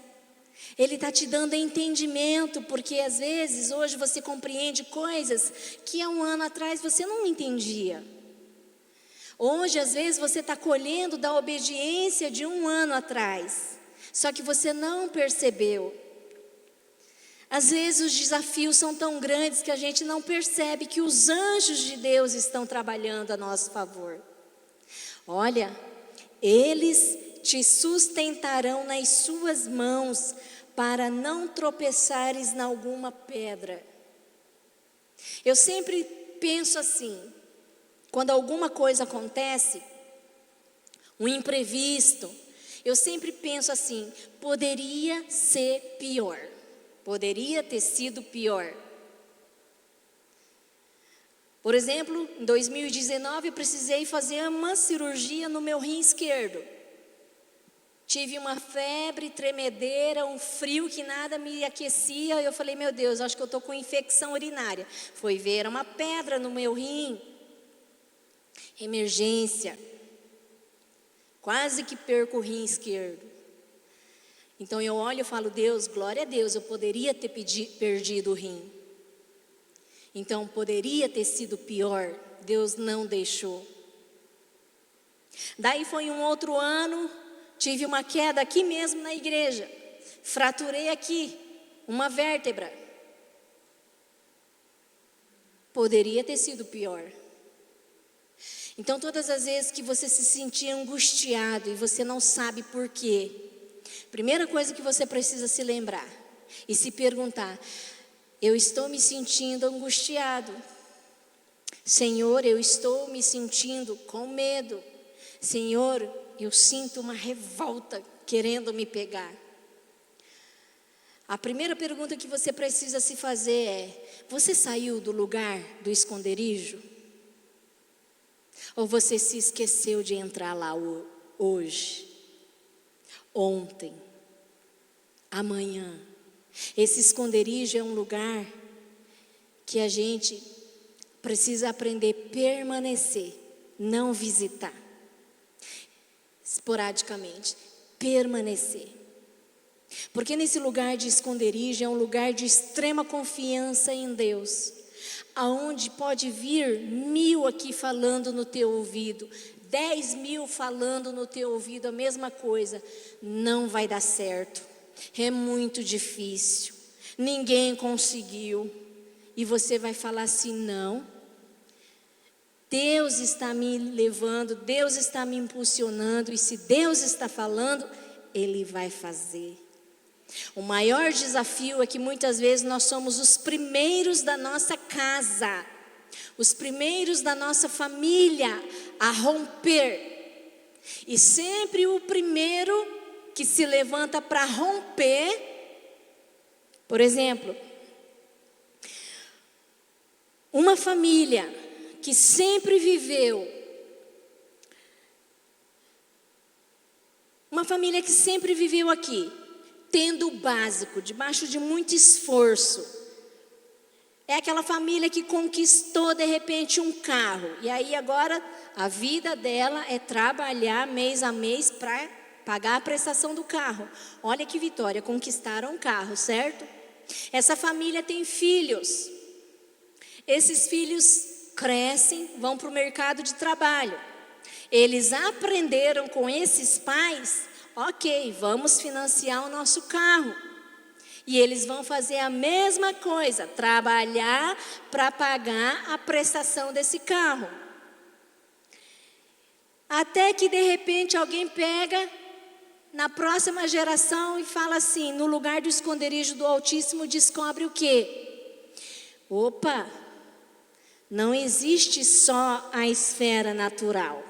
Ele está te dando entendimento, porque às vezes hoje você compreende coisas que há um ano atrás você não entendia. Hoje às vezes você está colhendo da obediência de um ano atrás, só que você não percebeu. Às vezes os desafios são tão grandes que a gente não percebe que os anjos de Deus estão trabalhando a nosso favor. Olha, eles te sustentarão nas suas mãos para não tropeçares em alguma pedra. Eu sempre penso assim, quando alguma coisa acontece, um imprevisto, eu sempre penso assim, poderia ser pior, poderia ter sido pior. Por exemplo, em 2019 eu precisei fazer uma cirurgia no meu rim esquerdo. Tive uma febre, tremedeira, um frio que nada me aquecia. Eu falei, meu Deus, acho que eu estou com infecção urinária. Foi ver, era uma pedra no meu rim. Emergência. Quase que perco o rim esquerdo. Então eu olho e falo, Deus, glória a Deus, eu poderia ter perdido o rim. Então poderia ter sido pior, Deus não deixou. Daí foi um outro ano, tive uma queda aqui mesmo na igreja. Fraturei aqui, uma vértebra. Poderia ter sido pior. Então todas as vezes que você se sentir angustiado e você não sabe por quê, primeira coisa que você precisa se lembrar e se perguntar, eu estou me sentindo angustiado. Senhor, eu estou me sentindo com medo. Senhor, eu sinto uma revolta querendo me pegar. A primeira pergunta que você precisa se fazer é, você saiu do lugar do esconderijo? Ou você se esqueceu de entrar lá hoje, ontem, amanhã? Esse esconderijo é um lugar que a gente precisa aprender a permanecer, não visitar, esporadicamente, permanecer. Porque nesse lugar de esconderijo é um lugar de extrema confiança em Deus, aonde pode vir 1000 aqui falando no teu ouvido, 10.000 falando no teu ouvido a mesma coisa, não vai dar certo. É muito difícil, ninguém conseguiu, e você vai falar assim, não, Deus está me levando, Deus está me impulsionando, e se Deus está falando, Ele vai fazer. O maior desafio é que muitas vezes nós somos os primeiros da nossa casa, os primeiros da nossa família a romper, e sempre o primeiro que se levanta para romper. Por exemplo, uma família que sempre viveu, aqui, tendo o básico, debaixo de muito esforço, é aquela família que conquistou de repente um carro, e aí agora a vida dela é trabalhar mês a mês para pagar a prestação do carro. Olha que vitória, conquistaram um carro, certo? Essa família tem filhos. Esses filhos crescem, vão para o mercado de trabalho. Eles aprenderam com esses pais, ok, vamos financiar o nosso carro. E eles vão fazer a mesma coisa, trabalhar para pagar a prestação desse carro. Até que de repente alguém pega na próxima geração e fala assim, no lugar do esconderijo do Altíssimo, descobre o quê? Opa, não existe só a esfera natural.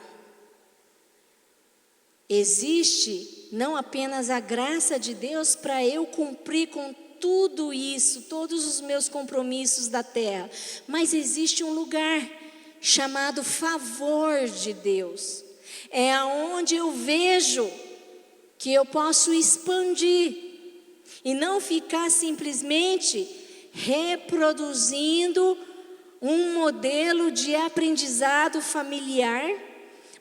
Existe não apenas a graça de Deus para eu cumprir com tudo isso, todos os meus compromissos da terra, mas existe um lugar chamado favor de Deus. É aonde eu vejo que eu posso expandir e não ficar simplesmente reproduzindo um modelo de aprendizado familiar,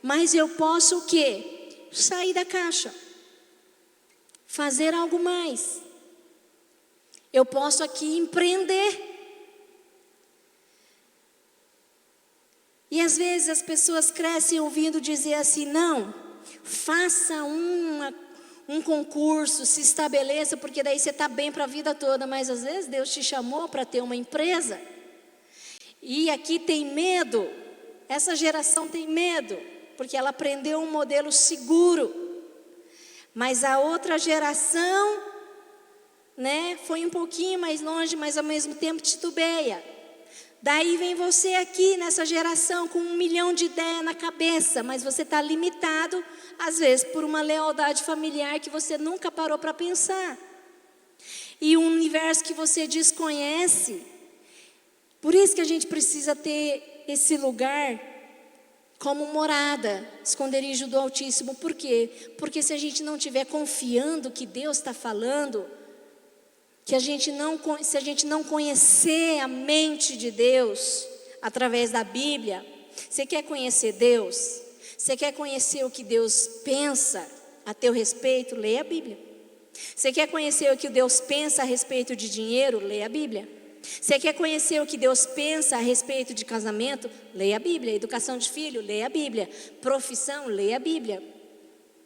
mas eu posso o quê? Sair da caixa, fazer algo mais. Eu posso aqui empreender. E às vezes as pessoas crescem ouvindo dizer assim, não, faça um concurso, se estabeleça, porque daí você está bem para a vida toda. Mas às vezes Deus te chamou para ter uma empresa. E aqui tem medo, essa geração tem medo, porque ela aprendeu um modelo seguro. Mas a outra geração, né, foi um pouquinho mais longe, mas ao mesmo tempo titubeia. Daí vem você aqui nessa geração com 1 milhão de ideias na cabeça, mas você está limitado, às vezes, por uma lealdade familiar que você nunca parou para pensar. E um universo que você desconhece. Por isso que a gente precisa ter esse lugar como morada, esconderijo do Altíssimo. Por quê? Porque se a gente não estiver confiando que Deus está falando, se a gente não conhecer a mente de Deus através da Bíblia, você quer conhecer Deus? Você quer conhecer o que Deus pensa a teu respeito? Leia a Bíblia. Você quer conhecer o que Deus pensa a respeito de dinheiro? Leia a Bíblia. Você quer conhecer o que Deus pensa a respeito de casamento? Leia a Bíblia. Educação de filho? Leia a Bíblia. Profissão? Leia a Bíblia.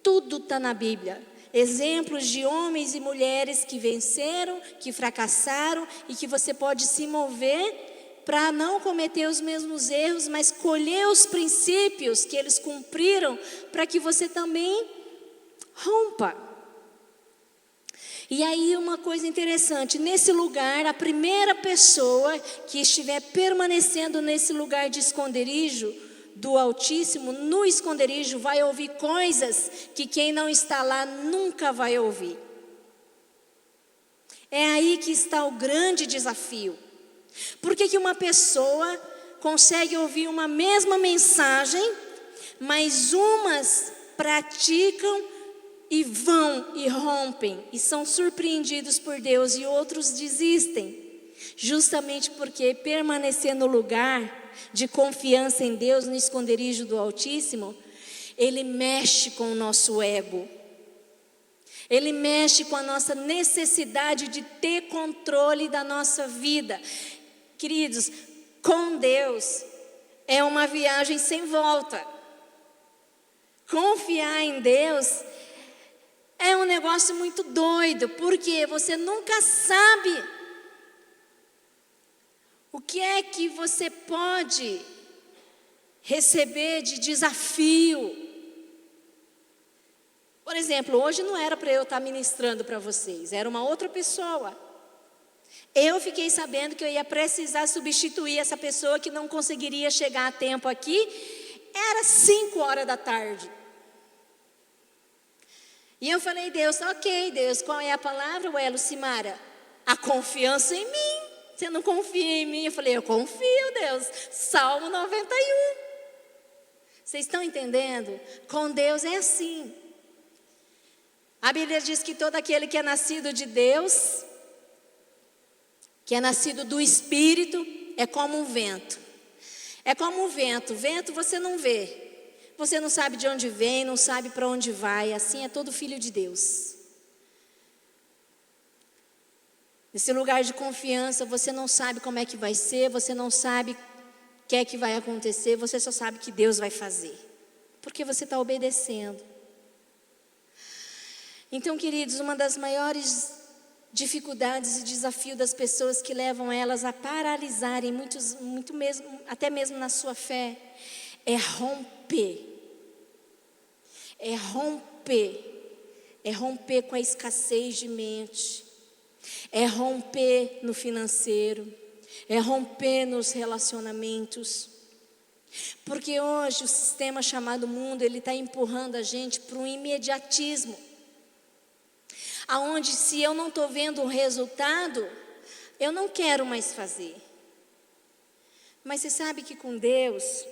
Tudo está na Bíblia. Exemplos de homens e mulheres que venceram, que fracassaram e que você pode se mover para não cometer os mesmos erros, mas colher os princípios que eles cumpriram para que você também rompa. E aí uma coisa interessante, nesse lugar, a primeira pessoa que estiver permanecendo nesse lugar de esconderijo do Altíssimo, no esconderijo, vai ouvir coisas que quem não está lá nunca vai ouvir. É aí que está o grande desafio. Por que uma pessoa consegue ouvir uma mesma mensagem, mas umas praticam e vão e rompem e são surpreendidos por Deus e outros desistem? Justamente porque permanecer no lugar de confiança em Deus, no esconderijo do Altíssimo, ele mexe com o nosso ego. Ele mexe com a nossa necessidade de ter controle da nossa vida. Queridos, com Deus é uma viagem sem volta. Confiar em Deus é um negócio muito doido, porque você nunca sabe o que é que você pode receber de desafio. Por exemplo, hoje não era para eu estar ministrando para vocês, era uma outra pessoa. Eu fiquei sabendo que eu ia precisar substituir essa pessoa que não conseguiria chegar a tempo aqui. Era 5 horas da tarde. E eu falei, Deus, ok, Deus, qual é a palavra? Ué, Lucimara, a confiança em mim. Você não confia em mim? Eu falei, eu confio, Deus. Salmo 91. Vocês estão entendendo? Com Deus é assim. A Bíblia diz que todo aquele que é nascido de Deus, que é nascido do Espírito, é como um vento. É como um vento. Vento você não vê. Você não sabe de onde vem, não sabe para onde vai. Assim é todo filho de Deus. Nesse lugar de confiança, você não sabe como é que vai ser, você não sabe o que é que vai acontecer, você só sabe que Deus vai fazer, porque você está obedecendo. Então, queridos, uma das maiores dificuldades e desafios das pessoas que levam elas a paralisarem muito mesmo, até mesmo na sua fé, é romper. É romper com a escassez de mente, é romper no financeiro, é romper nos relacionamentos. Porque hoje o sistema chamado mundo, ele está empurrando a gente para um imediatismo, aonde se eu não estou vendo o resultado, eu não quero mais fazer. Mas você sabe que com Deus,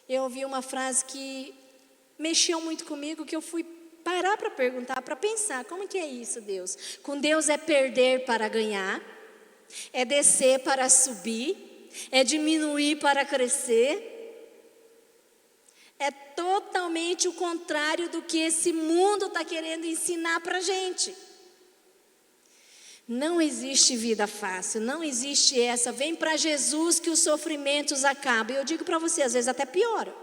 eu ouvi uma frase que mexeu muito comigo, que eu fui parar para perguntar, para pensar, como que é isso, Deus? Com Deus é perder para ganhar, é descer para subir, é diminuir para crescer. É totalmente o contrário do que esse mundo está querendo ensinar para a gente. Não existe vida fácil, não existe essa, vem para Jesus que os sofrimentos acabam. Eu digo para você, às vezes até piora.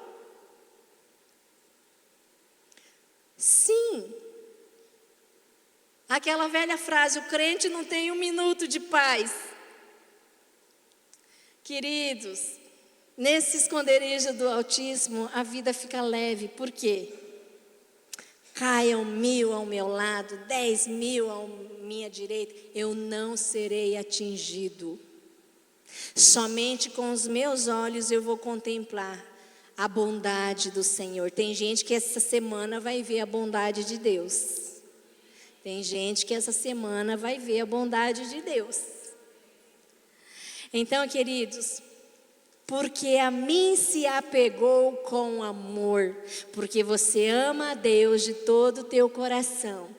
Sim. Aquela velha frase, o crente não tem um minuto de paz. Queridos, nesse esconderijo do Altíssimo, a vida fica leve. Por quê? Caiam 1000 ao meu lado, 10.000 à minha direita, eu não serei atingido. Somente com os meus olhos eu vou contemplar a bondade do Senhor. Tem gente que essa semana vai ver a bondade de Deus. Tem gente que essa semana vai ver a bondade de Deus. Então, queridos, porque a mim se apegou com amor, porque você ama a Deus de todo o teu coração,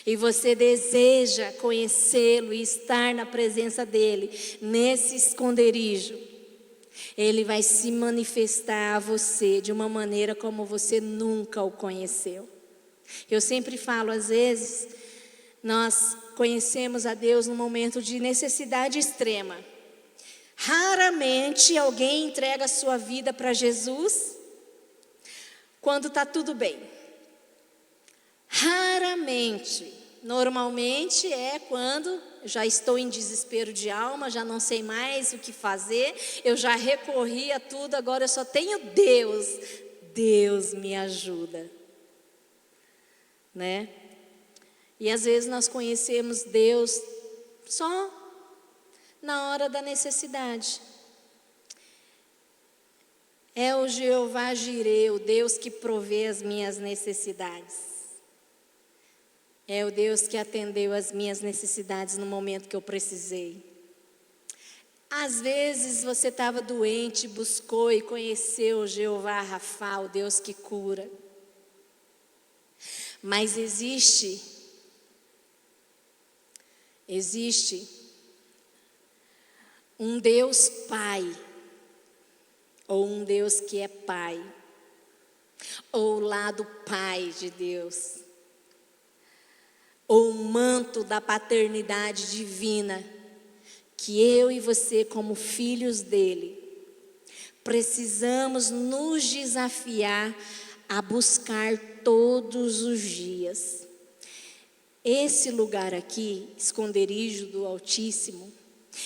e você deseja conhecê-lo e estar na presença dele, nesse esconderijo, ele vai se manifestar a você de uma maneira como você nunca o conheceu. Eu sempre falo, às vezes, nós conhecemos a Deus num momento de necessidade extrema. Raramente alguém entrega a sua vida para Jesus quando está tudo bem. Raramente. Normalmente é quando já estou em desespero de alma, já não sei mais o que fazer, eu já recorri a tudo, agora eu só tenho Deus. Deus me ajuda. Né? E às vezes nós conhecemos Deus só na hora da necessidade. É o Jeová Jireh, o Deus que provê as minhas necessidades. É o Deus que atendeu as minhas necessidades no momento que eu precisei. Às vezes você estava doente, buscou e conheceu o Jeová Rafa, o Deus que cura. Mas existe um Deus Pai, ou um Deus que é Pai, ou o lado Pai de Deus, ou o manto da paternidade divina, que eu e você, como filhos dele, precisamos nos desafiar a buscar todos os dias. Esse lugar aqui, esconderijo do Altíssimo,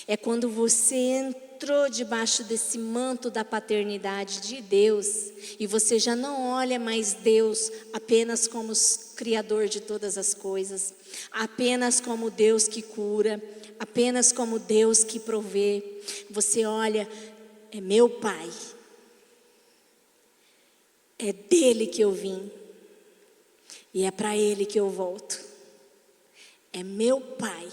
é quando você entrou debaixo desse manto da paternidade de Deus e você já não olha mais Deus apenas como Criador de todas as coisas, apenas como Deus que cura, apenas como Deus que provê. Você olha, é meu Pai, é dele que eu vim e é para ele que eu volto. É meu Pai.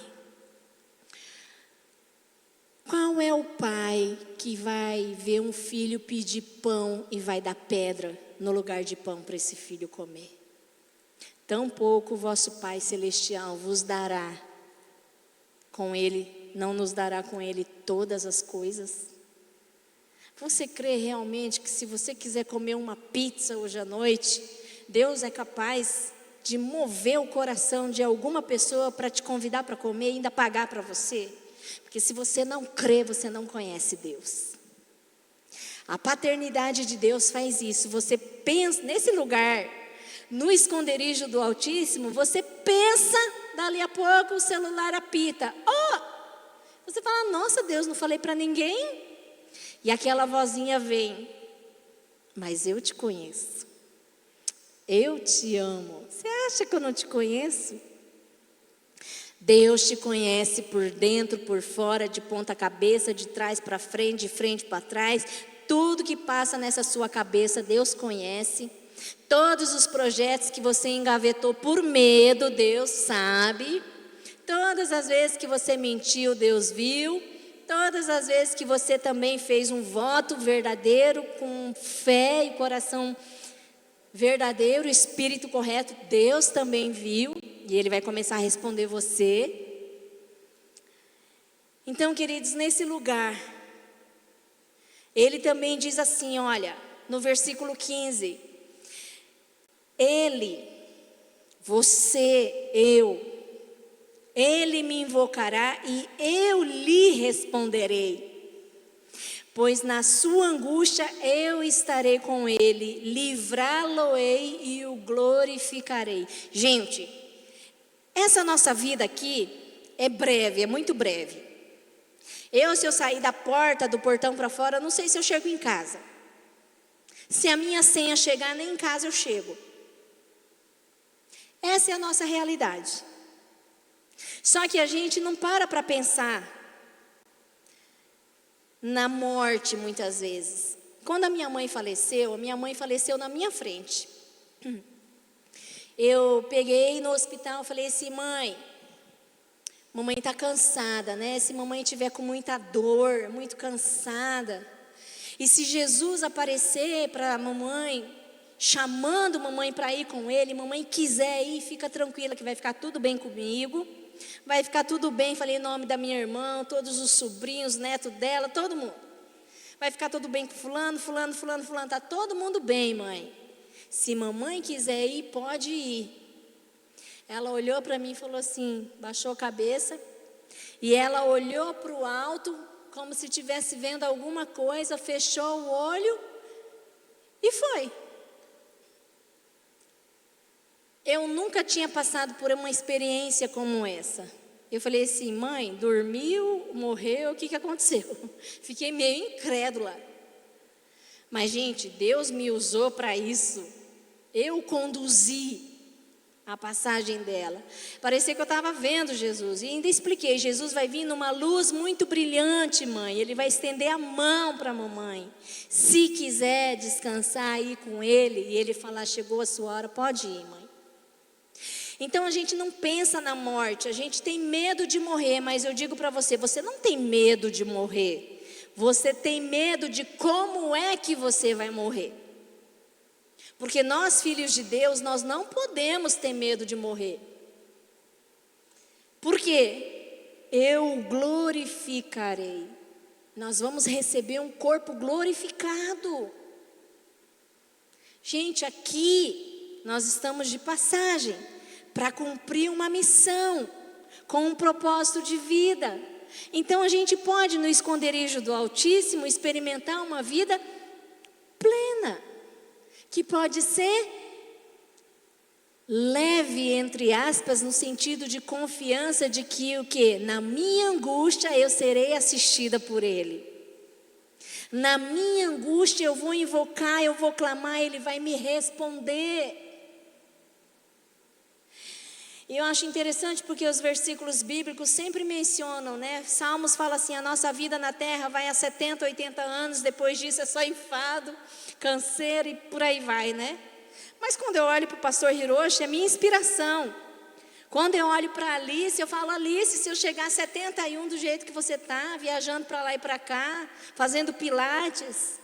Qual é o pai que vai ver um filho pedir pão e vai dar pedra no lugar de pão para esse filho comer? Tampouco o vosso Pai Celestial vos dará com ele, não nos dará com ele todas as coisas? Você crê realmente que se você quiser comer uma pizza hoje à noite, Deus é capaz de mover o coração de alguma pessoa para te convidar para comer e ainda pagar para você? Porque se você não crê, você não conhece Deus. A paternidade de Deus faz isso. Você pensa nesse lugar, no esconderijo do Altíssimo, você pensa, dali a pouco o celular apita. Oh! Você fala, nossa Deus, não falei para ninguém. E aquela vozinha vem, mas eu te conheço. Eu te amo. Você acha que eu não te conheço? Deus te conhece por dentro, por fora, de ponta cabeça, de trás para frente, de frente para trás. Tudo que passa nessa sua cabeça, Deus conhece. Todos os projetos que você engavetou por medo, Deus sabe. Todas as vezes que você mentiu, Deus viu. Todas as vezes que você também fez um voto verdadeiro, com fé e coração verdadeiro, espírito correto, Deus também viu, e Ele vai começar a responder você. Então, queridos, nesse lugar, Ele também diz assim, olha, no versículo 15, Ele, você, Ele me invocará e eu lhe responderei. Pois na sua angústia eu estarei com ele, livrá-lo-ei e o glorificarei. Gente, essa nossa vida aqui é breve, é muito breve. Se eu sair da porta, do portão para fora, não sei se eu chego em casa. Se a minha senha chegar, nem em casa eu chego. Essa é a nossa realidade. Só que a gente não para pensar na morte muitas vezes. Quando a minha mãe faleceu na minha frente. Eu peguei no hospital, falei assim, mamãe está cansada, né? Se mamãe estiver com muita dor, muito cansada, e se Jesus aparecer para a mamãe, chamando mamãe para ir com ele, mamãe quiser ir, fica tranquila que vai ficar tudo bem comigo. Vai ficar tudo bem, falei em nome da minha irmã, todos os sobrinhos, netos dela, todo mundo. Vai ficar tudo bem com fulano, está todo mundo bem, mãe. Se mamãe quiser ir, pode ir. Ela olhou para mim e falou assim, baixou a cabeça, e ela olhou para o alto, como se estivesse vendo alguma coisa, fechou o olho e foi. Eu nunca tinha passado por uma experiência como essa. Eu falei assim, mãe, dormiu, morreu, o que aconteceu? Fiquei meio incrédula. Mas, gente, Deus me usou para isso. Eu conduzi a passagem dela. Parecia que eu estava vendo Jesus. E ainda expliquei, Jesus vai vir numa luz muito brilhante, mãe. Ele vai estender a mão para a mamãe. Se quiser descansar aí com ele, e ele falar, chegou a sua hora, pode ir, mãe. Então a gente não pensa na morte, a gente tem medo de morrer, mas eu digo para você, você não tem medo de morrer, você tem medo de como é que você vai morrer. Porque nós, filhos de Deus, nós não podemos ter medo de morrer. Por quê? Eu glorificarei. Nós vamos receber um corpo glorificado. Gente, aqui nós estamos de passagem para cumprir uma missão, com um propósito de vida. Então a gente pode, no esconderijo do Altíssimo, experimentar uma vida plena, que pode ser leve, entre aspas, no sentido de confiança de que o quê? Na minha angústia eu serei assistida por Ele. Na minha angústia eu vou invocar, eu vou clamar, Ele vai me responder. E eu acho interessante porque os versículos bíblicos sempre mencionam, né? Salmos fala assim, a nossa vida na terra vai a 70, 80 anos, depois disso é só enfado, canseiro e por aí vai, né? Mas quando eu olho para o pastor Hiroshi, é minha inspiração. Quando eu olho para Alice, eu falo, Alice, se eu chegar a 71 do jeito que você está, viajando para lá e para cá, fazendo pilates,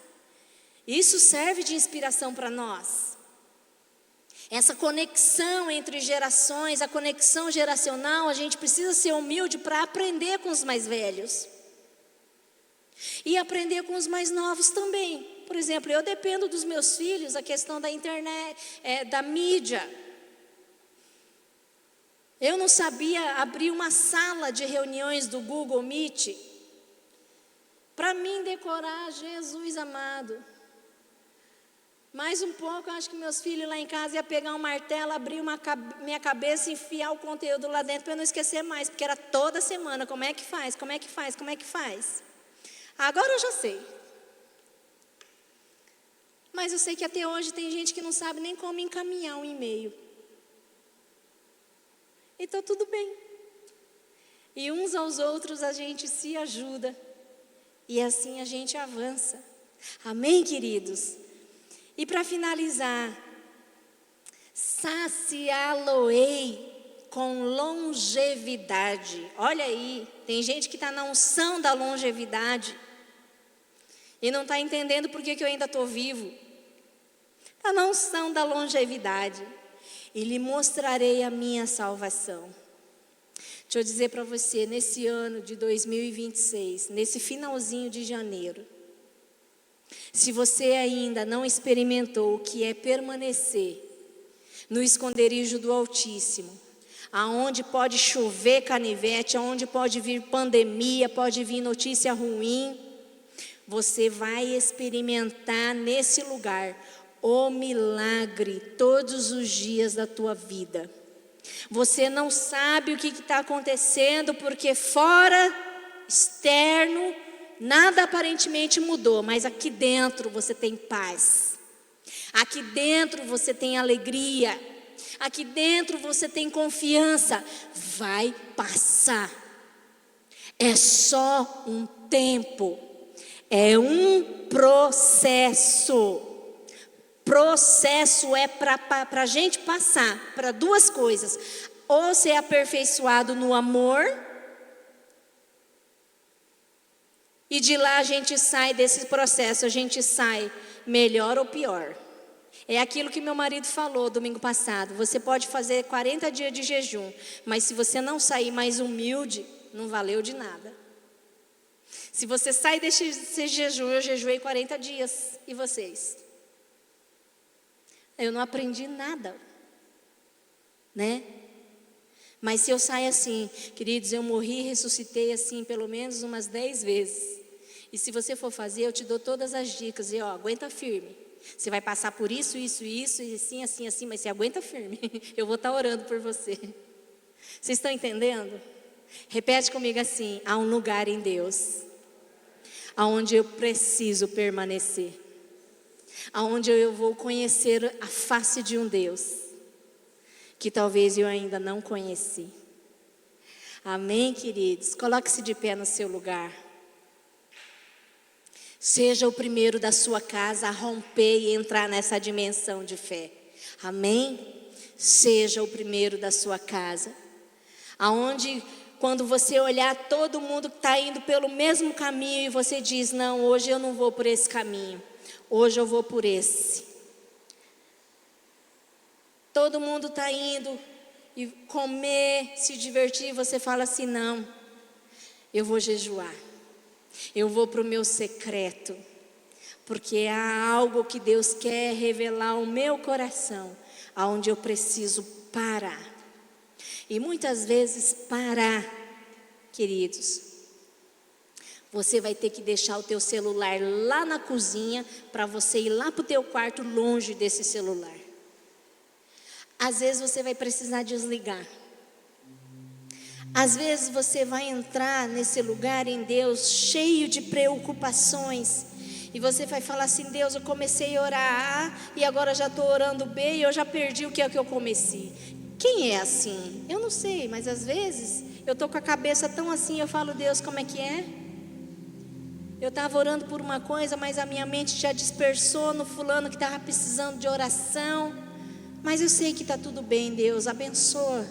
isso serve de inspiração para nós. Essa conexão entre gerações, a conexão geracional, a gente precisa ser humilde para aprender com os mais velhos. E aprender com os mais novos também. Por exemplo, eu dependo dos meus filhos, a questão da internet, da mídia. Eu não sabia abrir uma sala de reuniões do Google Meet para mim decorar, Jesus amado. Mais um pouco, eu acho que meus filhos lá em casa iam pegar um martelo, abrir minha cabeça e enfiar o conteúdo lá dentro para eu não esquecer mais, porque era toda semana, como é que faz, como é que faz, como é que faz. Agora eu já sei. Mas eu sei que até hoje tem gente que não sabe nem como encaminhar um e-mail. Então tudo bem. E uns aos outros a gente se ajuda. E assim a gente avança. Amém, queridos? E para finalizar, saciá-lo-ei com longevidade. Olha aí, tem gente que está na unção da longevidade e não está entendendo por que eu ainda estou vivo. Está na unção da longevidade. E lhe mostrarei a minha salvação. Deixa eu dizer para você, nesse ano de 2026, nesse finalzinho de janeiro, se você ainda não experimentou o que é permanecer no esconderijo do Altíssimo, aonde pode chover canivete, aonde pode vir pandemia, pode vir notícia ruim, você vai experimentar nesse lugar o milagre todos os dias da tua vida. Você não sabe o que está acontecendo, porque fora, externo, nada aparentemente mudou, mas aqui dentro você tem paz, aqui dentro você tem alegria, aqui dentro você tem confiança. Vai passar, é só um tempo, é um processo. Processo é para a gente passar para duas coisas: ou ser aperfeiçoado no amor, e de lá a gente sai desse processo, a gente sai melhor ou pior. É aquilo que meu marido falou domingo passado: você pode fazer 40 dias de jejum, mas se você não sair mais humilde, não valeu de nada. Se você sai desse jejum, eu jejuei 40 dias, e vocês? Eu não aprendi nada, né? Mas se eu sair assim, queridos, eu morri e ressuscitei assim pelo menos umas 10 vezes. E se você for fazer, eu te dou todas as dicas. E aguenta firme. Você vai passar por isso, isso, isso, e assim, assim, assim, mas você aguenta firme. Eu vou estar orando por você. Vocês estão entendendo? Repete comigo assim: há um lugar em Deus aonde eu preciso permanecer, aonde eu vou conhecer a face de um Deus que talvez eu ainda não conheci. Amém, queridos? Coloque-se de pé no seu lugar. Seja o primeiro da sua casa a romper e entrar nessa dimensão de fé. Amém? Seja o primeiro da sua casa, aonde quando você olhar todo mundo que está indo pelo mesmo caminho e você diz: não, hoje eu não vou por esse caminho, hoje eu vou por esse. Todo mundo está indo e comer, se divertir, e você fala assim: não, eu vou jejuar, eu vou para o meu secreto, porque há algo que Deus quer revelar ao meu coração, aonde eu preciso parar. E muitas vezes parar, queridos, você vai ter que deixar o teu celular lá na cozinha para você ir lá para o teu quarto longe desse celular. Às vezes você vai precisar desligar. Às vezes você vai entrar nesse lugar em Deus cheio de preocupações. E você vai falar assim: Deus, eu comecei a orar A e agora já estou orando B e eu já perdi o que é que eu comecei. Quem é assim? Eu não sei, mas às vezes eu estou com a cabeça tão assim, eu falo: Deus, como é que é? Eu estava orando por uma coisa, mas a minha mente já dispersou no fulano que estava precisando de oração. Mas eu sei que está tudo bem, Deus, abençoa.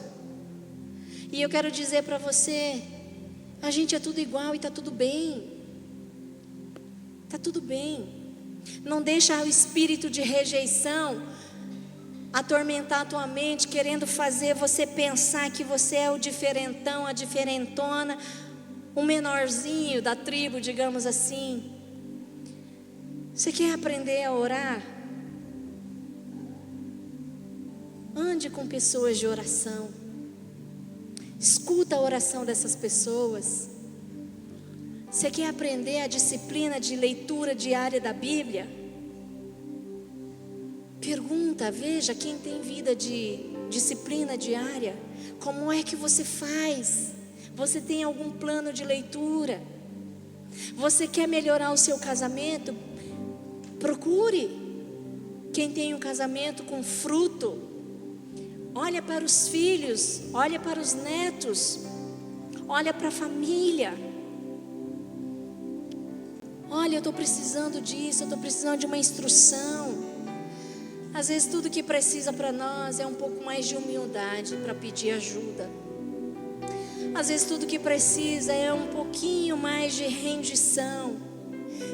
E eu quero dizer para você, a gente é tudo igual e está tudo bem. Está tudo bem. Não deixa o espírito de rejeição atormentar a tua mente, querendo fazer você pensar que você é o diferentão, a diferentona, o menorzinho da tribo, digamos assim. Você quer aprender a orar? Ande com pessoas de oração. Escuta a oração dessas pessoas. Você quer aprender a disciplina de leitura diária da Bíblia? Pergunta, veja quem tem vida de disciplina diária. Como é que você faz? Você tem algum plano de leitura? Você quer melhorar o seu casamento? Procure quem tem um casamento com fruto. Olha para os filhos, olha para os netos, olha para a família. Olha, eu estou precisando disso, eu estou precisando de uma instrução. Às vezes tudo que precisa para nós é um pouco mais de humildade para pedir ajuda. Às vezes tudo que precisa é um pouquinho mais de rendição.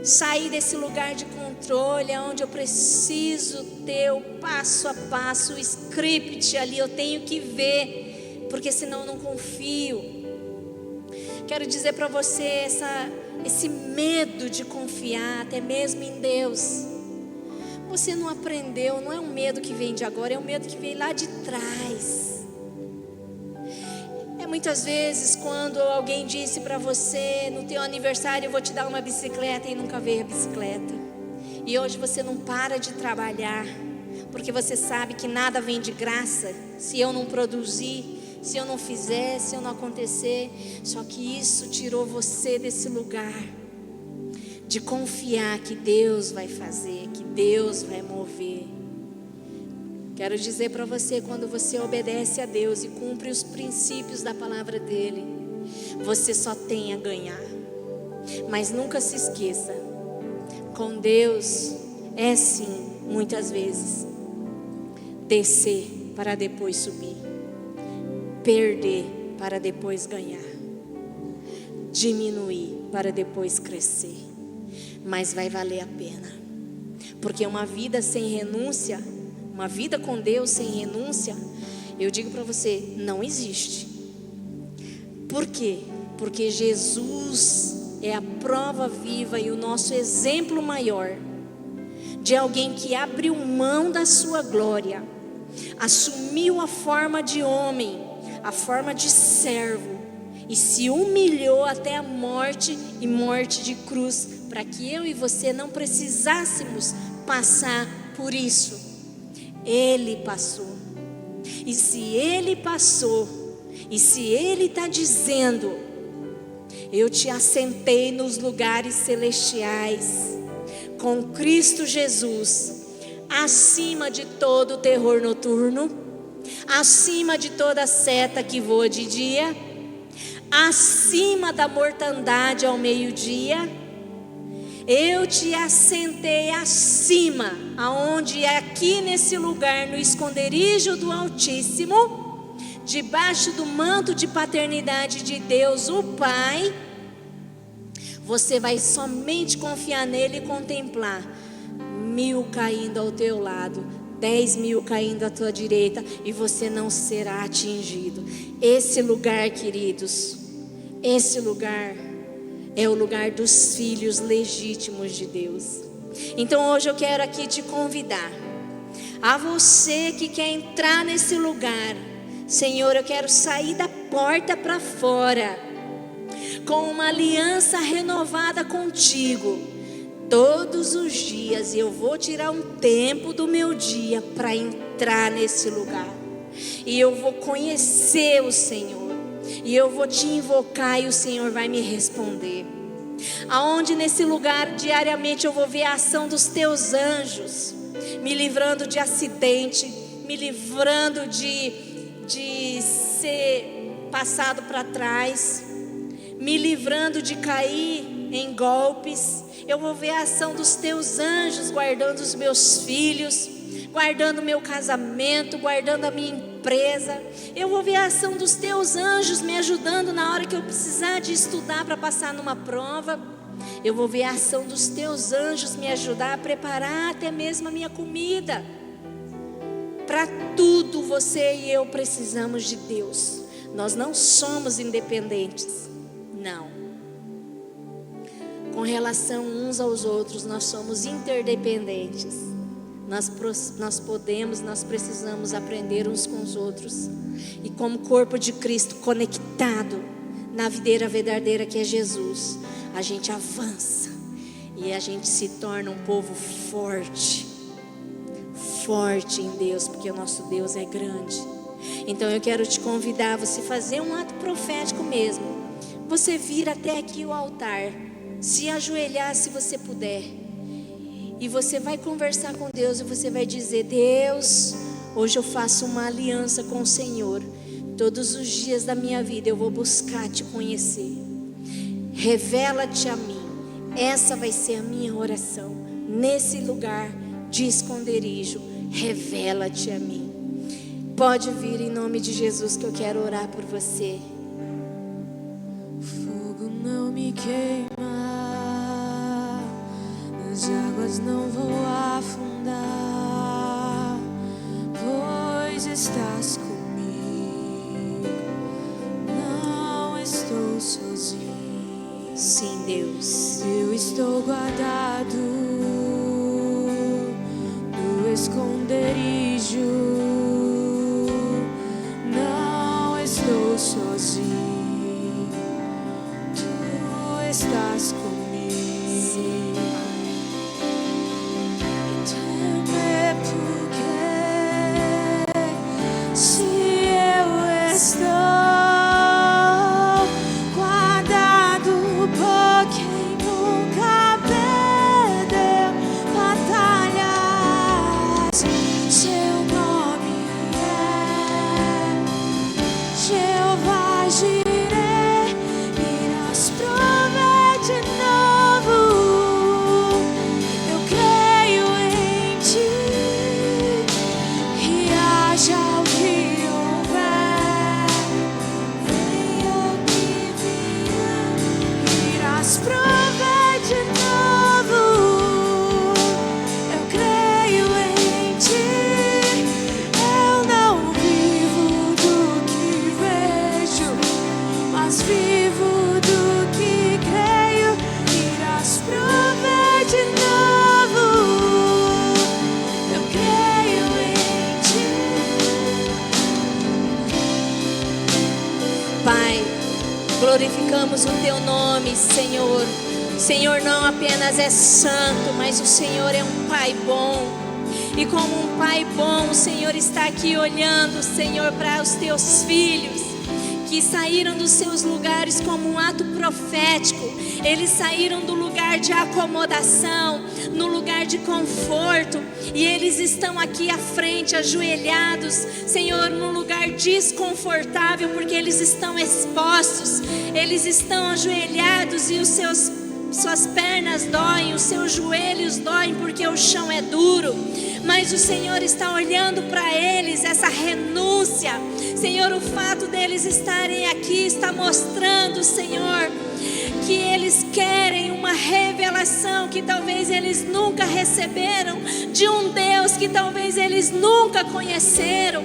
Sair desse lugar de controle, onde eu preciso ter o passo a passo, o script ali, eu tenho que ver, porque senão eu não confio. Quero dizer para você, esse medo de confiar, até mesmo em Deus, você não aprendeu, não é um medo que vem de agora, é um medo que vem lá de trás. Muitas vezes quando alguém disse para você, no teu aniversário eu vou te dar uma bicicleta, e nunca veio a bicicleta. E hoje você não para de trabalhar, porque você sabe que nada vem de graça, se eu não produzir, se eu não fizer, se eu não acontecer. Só que isso tirou você desse lugar de confiar que Deus vai fazer, que Deus vai mover. Quero dizer para você, quando você obedece a Deus e cumpre os princípios da palavra dele, você só tem a ganhar. Mas nunca se esqueça, com Deus é sim, muitas vezes, descer para depois subir, perder para depois ganhar, diminuir para depois crescer. Mas vai valer a pena, porque uma vida sem renúncia, uma vida com Deus sem renúncia, eu digo para você, não existe. Por quê? Porque Jesus é a prova viva e o nosso exemplo maior de alguém que abriu mão da sua glória, assumiu a forma de homem, a forma de servo, e se humilhou até a morte, e morte de cruz, para que eu e você não precisássemos passar por isso. Ele passou. E se Ele passou, e se Ele está dizendo, eu te assentei nos lugares celestiais, com Cristo Jesus, acima de todo o terror noturno, acima de toda seta que voa de dia, acima da mortandade ao meio-dia, eu te assentei acima, aonde é aqui nesse lugar, no esconderijo do Altíssimo, debaixo do manto de paternidade de Deus, o Pai. Você vai somente confiar nele e contemplar 1000 caindo ao teu lado, 10.000 caindo à tua direita, e você não será atingido. Esse lugar, queridos, esse lugar é o lugar dos filhos legítimos de Deus. Então hoje eu quero aqui te convidar, a você que quer entrar nesse lugar. Senhor, eu quero sair da porta para fora, com uma aliança renovada contigo, todos os dias. E eu vou tirar um tempo do meu dia para entrar nesse lugar, e eu vou conhecer o Senhor, e eu vou te invocar, e o Senhor vai me responder. Aonde nesse lugar diariamente eu vou ver a ação dos teus anjos, me livrando de acidente, me livrando de ser passado para trás, me livrando de cair em golpes. Eu vou ver a ação dos teus anjos guardando os meus filhos, guardando o meu casamento, guardando a minha empresa. Eu vou ver a ação dos teus anjos me ajudando na hora que eu precisar de estudar para passar numa prova. Eu vou ver a ação dos teus anjos me ajudar a preparar até mesmo a minha comida. Para tudo você e eu precisamos de Deus. Nós não somos independentes, não. Com relação uns aos outros, nós somos interdependentes. nós precisamos aprender uns com os outros. E como corpo de Cristo conectado na videira verdadeira que é Jesus, a gente avança e a gente se torna um povo forte em Deus, porque o nosso Deus é grande. Então eu quero te convidar a você fazer um ato profético mesmo. Você vir até aqui o altar, se ajoelhar se você puder, e você vai conversar com Deus e você vai dizer: Deus, hoje eu faço uma aliança com o Senhor. Todos os dias da minha vida eu vou buscar te conhecer. Revela-te a mim. Essa vai ser a minha oração. Nesse lugar de esconderijo, revela-te a mim. Pode vir em nome de Jesus que eu quero orar por você. Fogo não me queima, nas águas não vou afundar, pois estás comigo, não estou sozinho. Sim, Deus. Eu estou guardado no esconderijo, não estou sozinho, tu estás comigo. Sim. Teme porque se eu estou guardado por quem nunca perdeu batalhas, seu nome é Jeová Jireh, irás prover de novo. Eu creio em ti, e haja o que houver, venha o que vier, irás prover de novo. Eu creio em ti, eu não vivo do que vejo, mas vivo do que creio, irás prover de novo. Eu creio em ti. Pai, glorificamos o teu nome, Senhor. O Senhor não apenas é santo, mas o Senhor é um Pai bom. E como um Pai bom, o Senhor está aqui olhando, Senhor, para os teus filhos que saíram dos seus lugares como um ato profético. Eles saíram do lugar de acomodação, no lugar de conforto, e eles estão aqui à frente, ajoelhados, Senhor, num lugar desconfortável, porque eles estão expostos, eles estão ajoelhados e suas pernas doem, os seus joelhos doem, porque o chão é duro. Mas o Senhor está olhando para eles, essa renúncia. Senhor, o fato deles estarem aqui está mostrando, Senhor, que eles querem uma revelação que talvez eles nunca receberam, de um Deus que talvez eles nunca conheceram.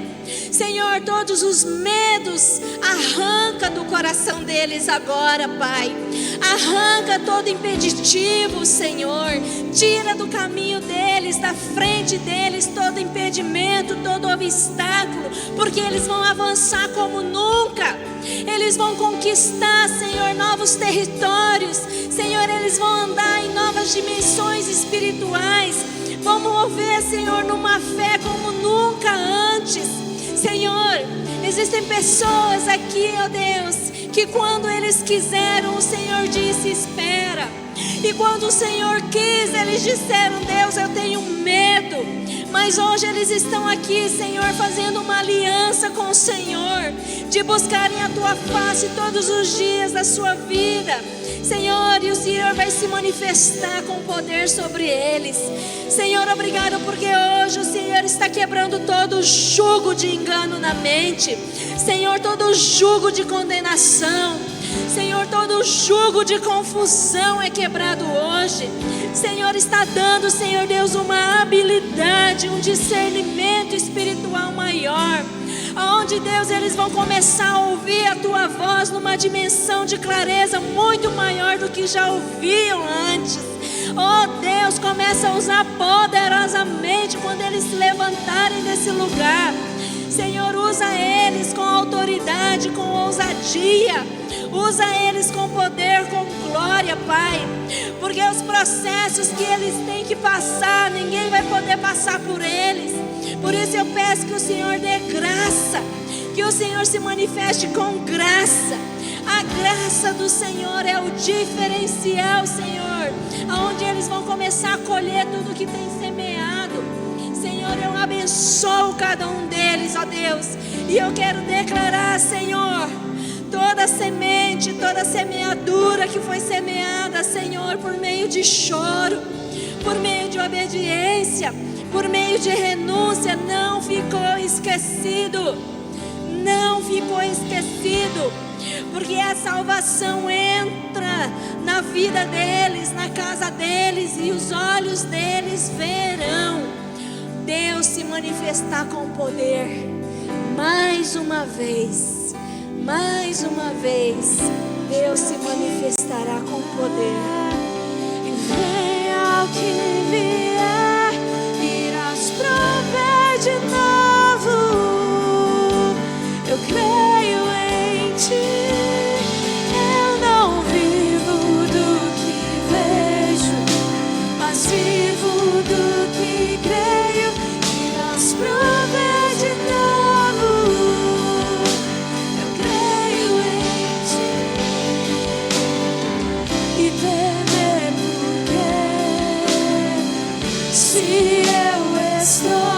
Senhor, todos os medos arranca do coração deles agora, Pai. Arranca todo impeditivo, Senhor. Tira do caminho deles, da frente deles, todo impedimento, todo obstáculo, porque eles vão avançar como nunca. Eles vão conquistar, Senhor, novos territórios. Senhor, eles vão andar em novas dimensões espirituais. Vão mover, Senhor, numa fé como nunca antes. Senhor, existem pessoas aqui, ó Deus, que quando eles quiseram, o Senhor disse: espera. E quando o Senhor quis, eles disseram: Deus, eu tenho medo. Mas hoje eles estão aqui, Senhor, fazendo uma aliança com o Senhor, de buscarem a Tua face todos os dias da sua vida, Senhor, e o Senhor vai se manifestar com poder sobre eles. Senhor, obrigado porque hoje o Senhor está quebrando todo jugo de engano na mente, Senhor, todo jugo de condenação, Senhor, todo jugo de confusão é quebrado hoje. Senhor, está dando, Senhor Deus, uma habilidade, um discernimento espiritual maior, onde, Deus, eles vão começar a ouvir a Tua voz numa dimensão de clareza muito maior do que já ouviam antes. Oh Deus, começa a usar poderosamente quando eles se levantarem desse lugar. Senhor, usa eles com autoridade, com ousadia. Usa eles com poder, com glória, Pai. Porque os processos que eles têm que passar, ninguém vai poder passar por eles. Por isso eu peço que o Senhor dê graça, que o Senhor se manifeste com graça. A graça do Senhor é o diferencial, Senhor, aonde eles vão começar a colher tudo que tem semeado. Senhor, eu abençoo cada um deles, ó Deus. E eu quero declarar, Senhor, toda semente, toda semeadura que foi semeada, Senhor, por meio de choro, por meio de obediência, por meio de renúncia, não ficou esquecido. Não ficou esquecido. Porque a salvação entra na vida deles, na casa deles, e os olhos deles verão Deus se manifestar com poder. Mais uma vez, Deus se manifestará com poder. E venha o que vier, irás prover de novo. Eu creio em ti. Eu não vivo do que vejo, mas vivo do que creio. Irás prover de novo. Eu creio em ti. E temer porque se eu estou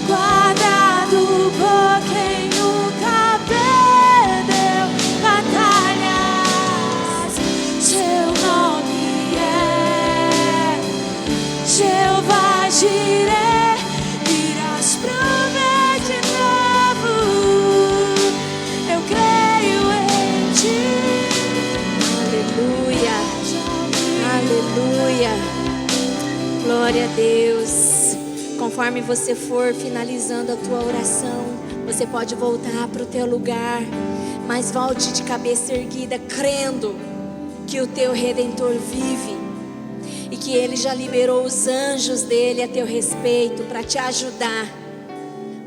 guardado por quem nunca perdeu batalhas, seu nome é Jeová Jireh, irás prover de novo. Eu creio em ti. Aleluia, aleluia. Glória a Deus. Conforme você for finalizando a tua oração, você pode voltar para o teu lugar, mas volte de cabeça erguida, crendo que o teu Redentor vive e que Ele já liberou os anjos dele a teu respeito para te ajudar.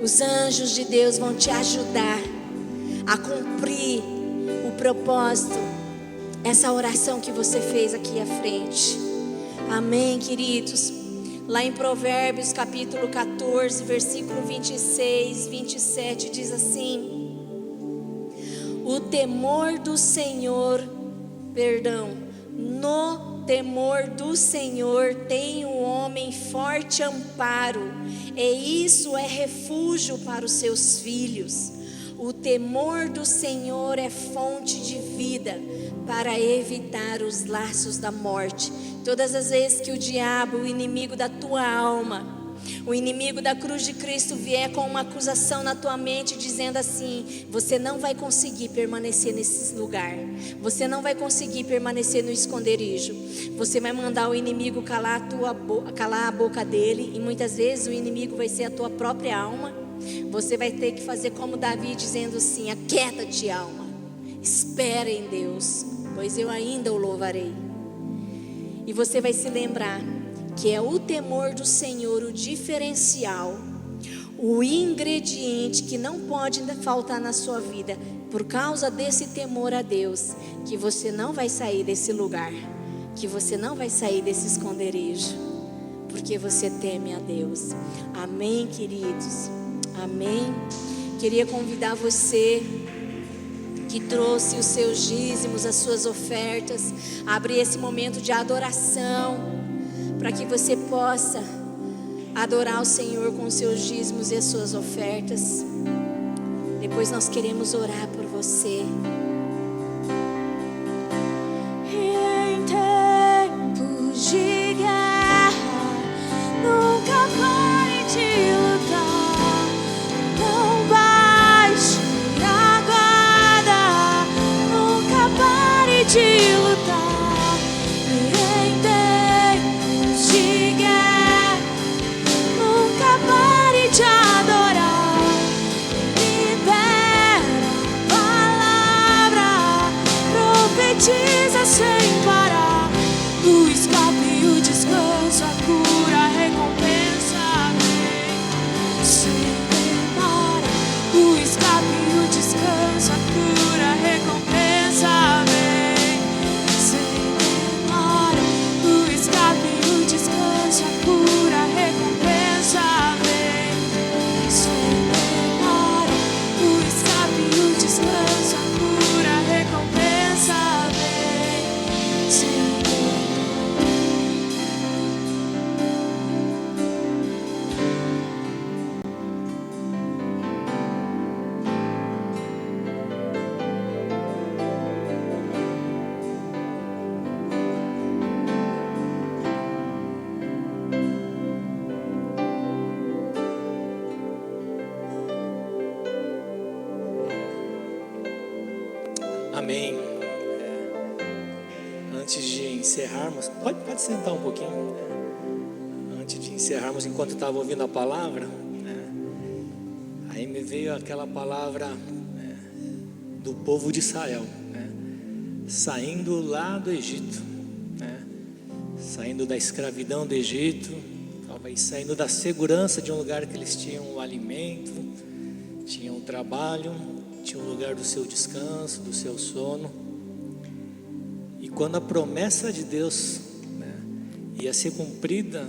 Os anjos de Deus vão te ajudar a cumprir o propósito, essa oração que você fez aqui à frente. Amém, queridos? Lá em Provérbios capítulo 14, versículo 26, 27, diz assim: no temor do Senhor tem o homem forte amparo, e isso é refúgio para os seus filhos. O temor do Senhor é fonte de vida para evitar os laços da morte. Todas as vezes que o diabo, o inimigo da tua alma, o inimigo da cruz de Cristo vier com uma acusação na tua mente, dizendo assim: você não vai conseguir permanecer nesse lugar, você não vai conseguir permanecer no esconderijo. Você vai mandar o inimigo calar a boca dele, e muitas vezes o inimigo vai ser a tua própria alma. Você vai ter que fazer como Davi, dizendo assim: aquieta-te, alma, espera em Deus, pois eu ainda o louvarei. E você vai se lembrar que é o temor do Senhor o diferencial, o ingrediente que não pode faltar na sua vida. Por causa desse temor a Deus, que você não vai sair desse lugar, que você não vai sair desse esconderijo, porque você teme a Deus. Amém, queridos? Amém? Queria convidar você que trouxe os seus dízimos, as suas ofertas, a abrir esse momento de adoração, para que você possa adorar o Senhor com os seus dízimos e as suas ofertas. Depois nós queremos orar por você. Em tempos de guerra, nunca pare de lutar. Não baixe a guarda, nunca pare de lutar. Em tempos de guerra, nunca pare de adorar. Libera a palavra. sem demora. O escape e o descanso, a cura, a recompensa vem. Sem demora. O escape e o descanso, a cura, a recompensa vem. Sem demora. O escape e o descanso, a cura, a recompensa vem. Sem Amém. Antes de encerrarmos, pode sentar um pouquinho. Antes de encerrarmos, enquanto eu estava ouvindo a palavra, aí me veio aquela palavra do povo de Israel, saindo lá do Egito, saindo da escravidão do Egito, talvez saindo da segurança de um lugar que eles tinham o alimento, tinham o trabalho, tinha um lugar do seu descanso, do seu sono. E quando a promessa de Deus ia ser cumprida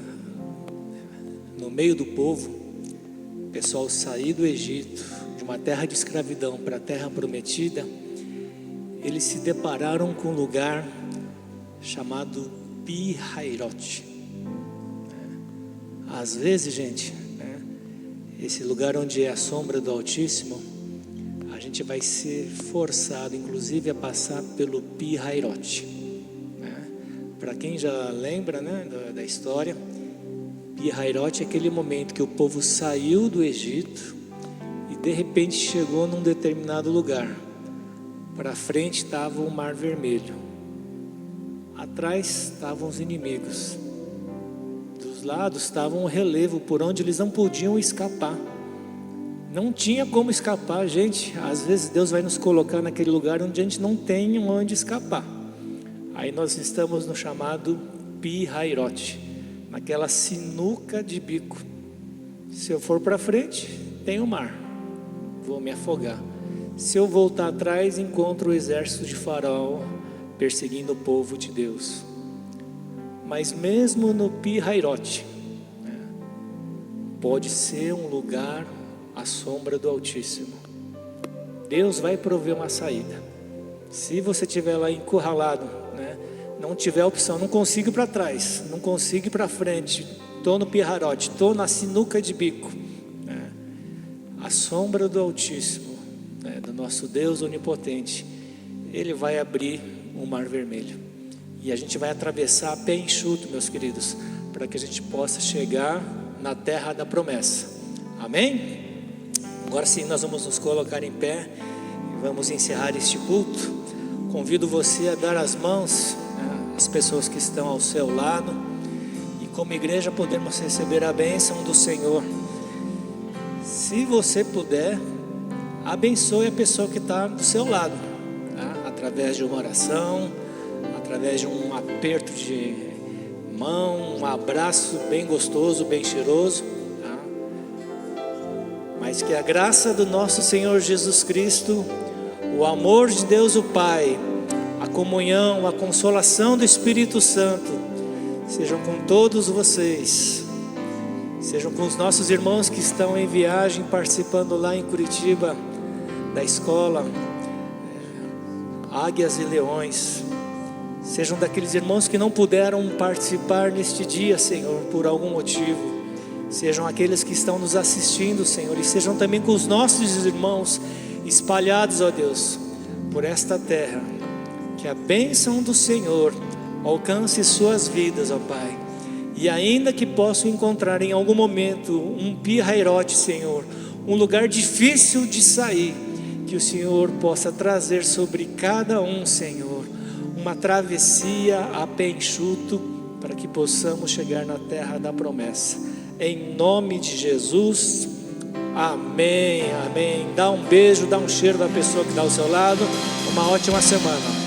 no meio do povo, o pessoal sair do Egito, de uma terra de escravidão para a terra prometida, eles se depararam com um lugar chamado Pi-Hairote. Às vezes, gente, esse lugar onde é a sombra do Altíssimo, a gente vai ser forçado, inclusive, a passar pelo Pi-Hairote. Para quem já lembra, da história, Pi-Hairote é aquele momento que o povo saiu do Egito e de repente chegou num determinado lugar. Para frente estava o Mar Vermelho, atrás estavam os inimigos, dos lados estava um relevo por onde eles não podiam escapar. Não tinha como escapar, gente. Às vezes Deus vai nos colocar naquele lugar onde a gente não tem onde escapar. Aí nós estamos no chamado Pi-Hairote, naquela sinuca de bico. Se eu for para frente, tem o mar, vou me afogar. Se eu voltar atrás, encontro o exército de Faraó perseguindo o povo de Deus. Mas mesmo no Pi-Hairote, pode ser um lugar à sombra do Altíssimo. Deus vai prover uma saída. Se você estiver lá encurralado, não tiver opção, não consigo ir para trás, não consigo ir para frente, estou no Pi-Hairote, estou na sinuca de bico, a sombra do Altíssimo, do nosso Deus onipotente, Ele vai abrir o Mar Vermelho e a gente vai atravessar a pé enxuto, meus queridos, para que a gente possa chegar na terra da promessa. Amém? Agora sim, nós vamos nos colocar em pé e vamos encerrar este culto. Convido você a dar as mãos às pessoas que estão ao seu lado e como igreja podemos receber a bênção do Senhor. Se você puder, abençoe a pessoa que está do seu lado, através de uma oração, através de um aperto de mão, um abraço bem gostoso, bem cheiroso. Mas que a graça do nosso Senhor Jesus Cristo, o amor de Deus o Pai, a comunhão, a consolação do Espírito Santo, sejam com todos vocês, sejam com os nossos irmãos que estão em viagem, participando lá em Curitiba, da escola Águias e Leões, sejam daqueles irmãos que não puderam participar neste dia, Senhor, por algum motivo, sejam aqueles que estão nos assistindo, Senhor, e sejam também com os nossos irmãos espalhados, ó Deus, por esta terra. Que a bênção do Senhor alcance suas vidas, ó Pai. E ainda que possam encontrar em algum momento um Pi-Hairote, Senhor, um lugar difícil de sair, que o Senhor possa trazer sobre cada um, Senhor, uma travessia a pé enxuto, para que possamos chegar na terra da promessa. Em nome de Jesus, amém, amém. Dá um beijo, dá um cheiro da pessoa que está ao seu lado. Uma ótima semana.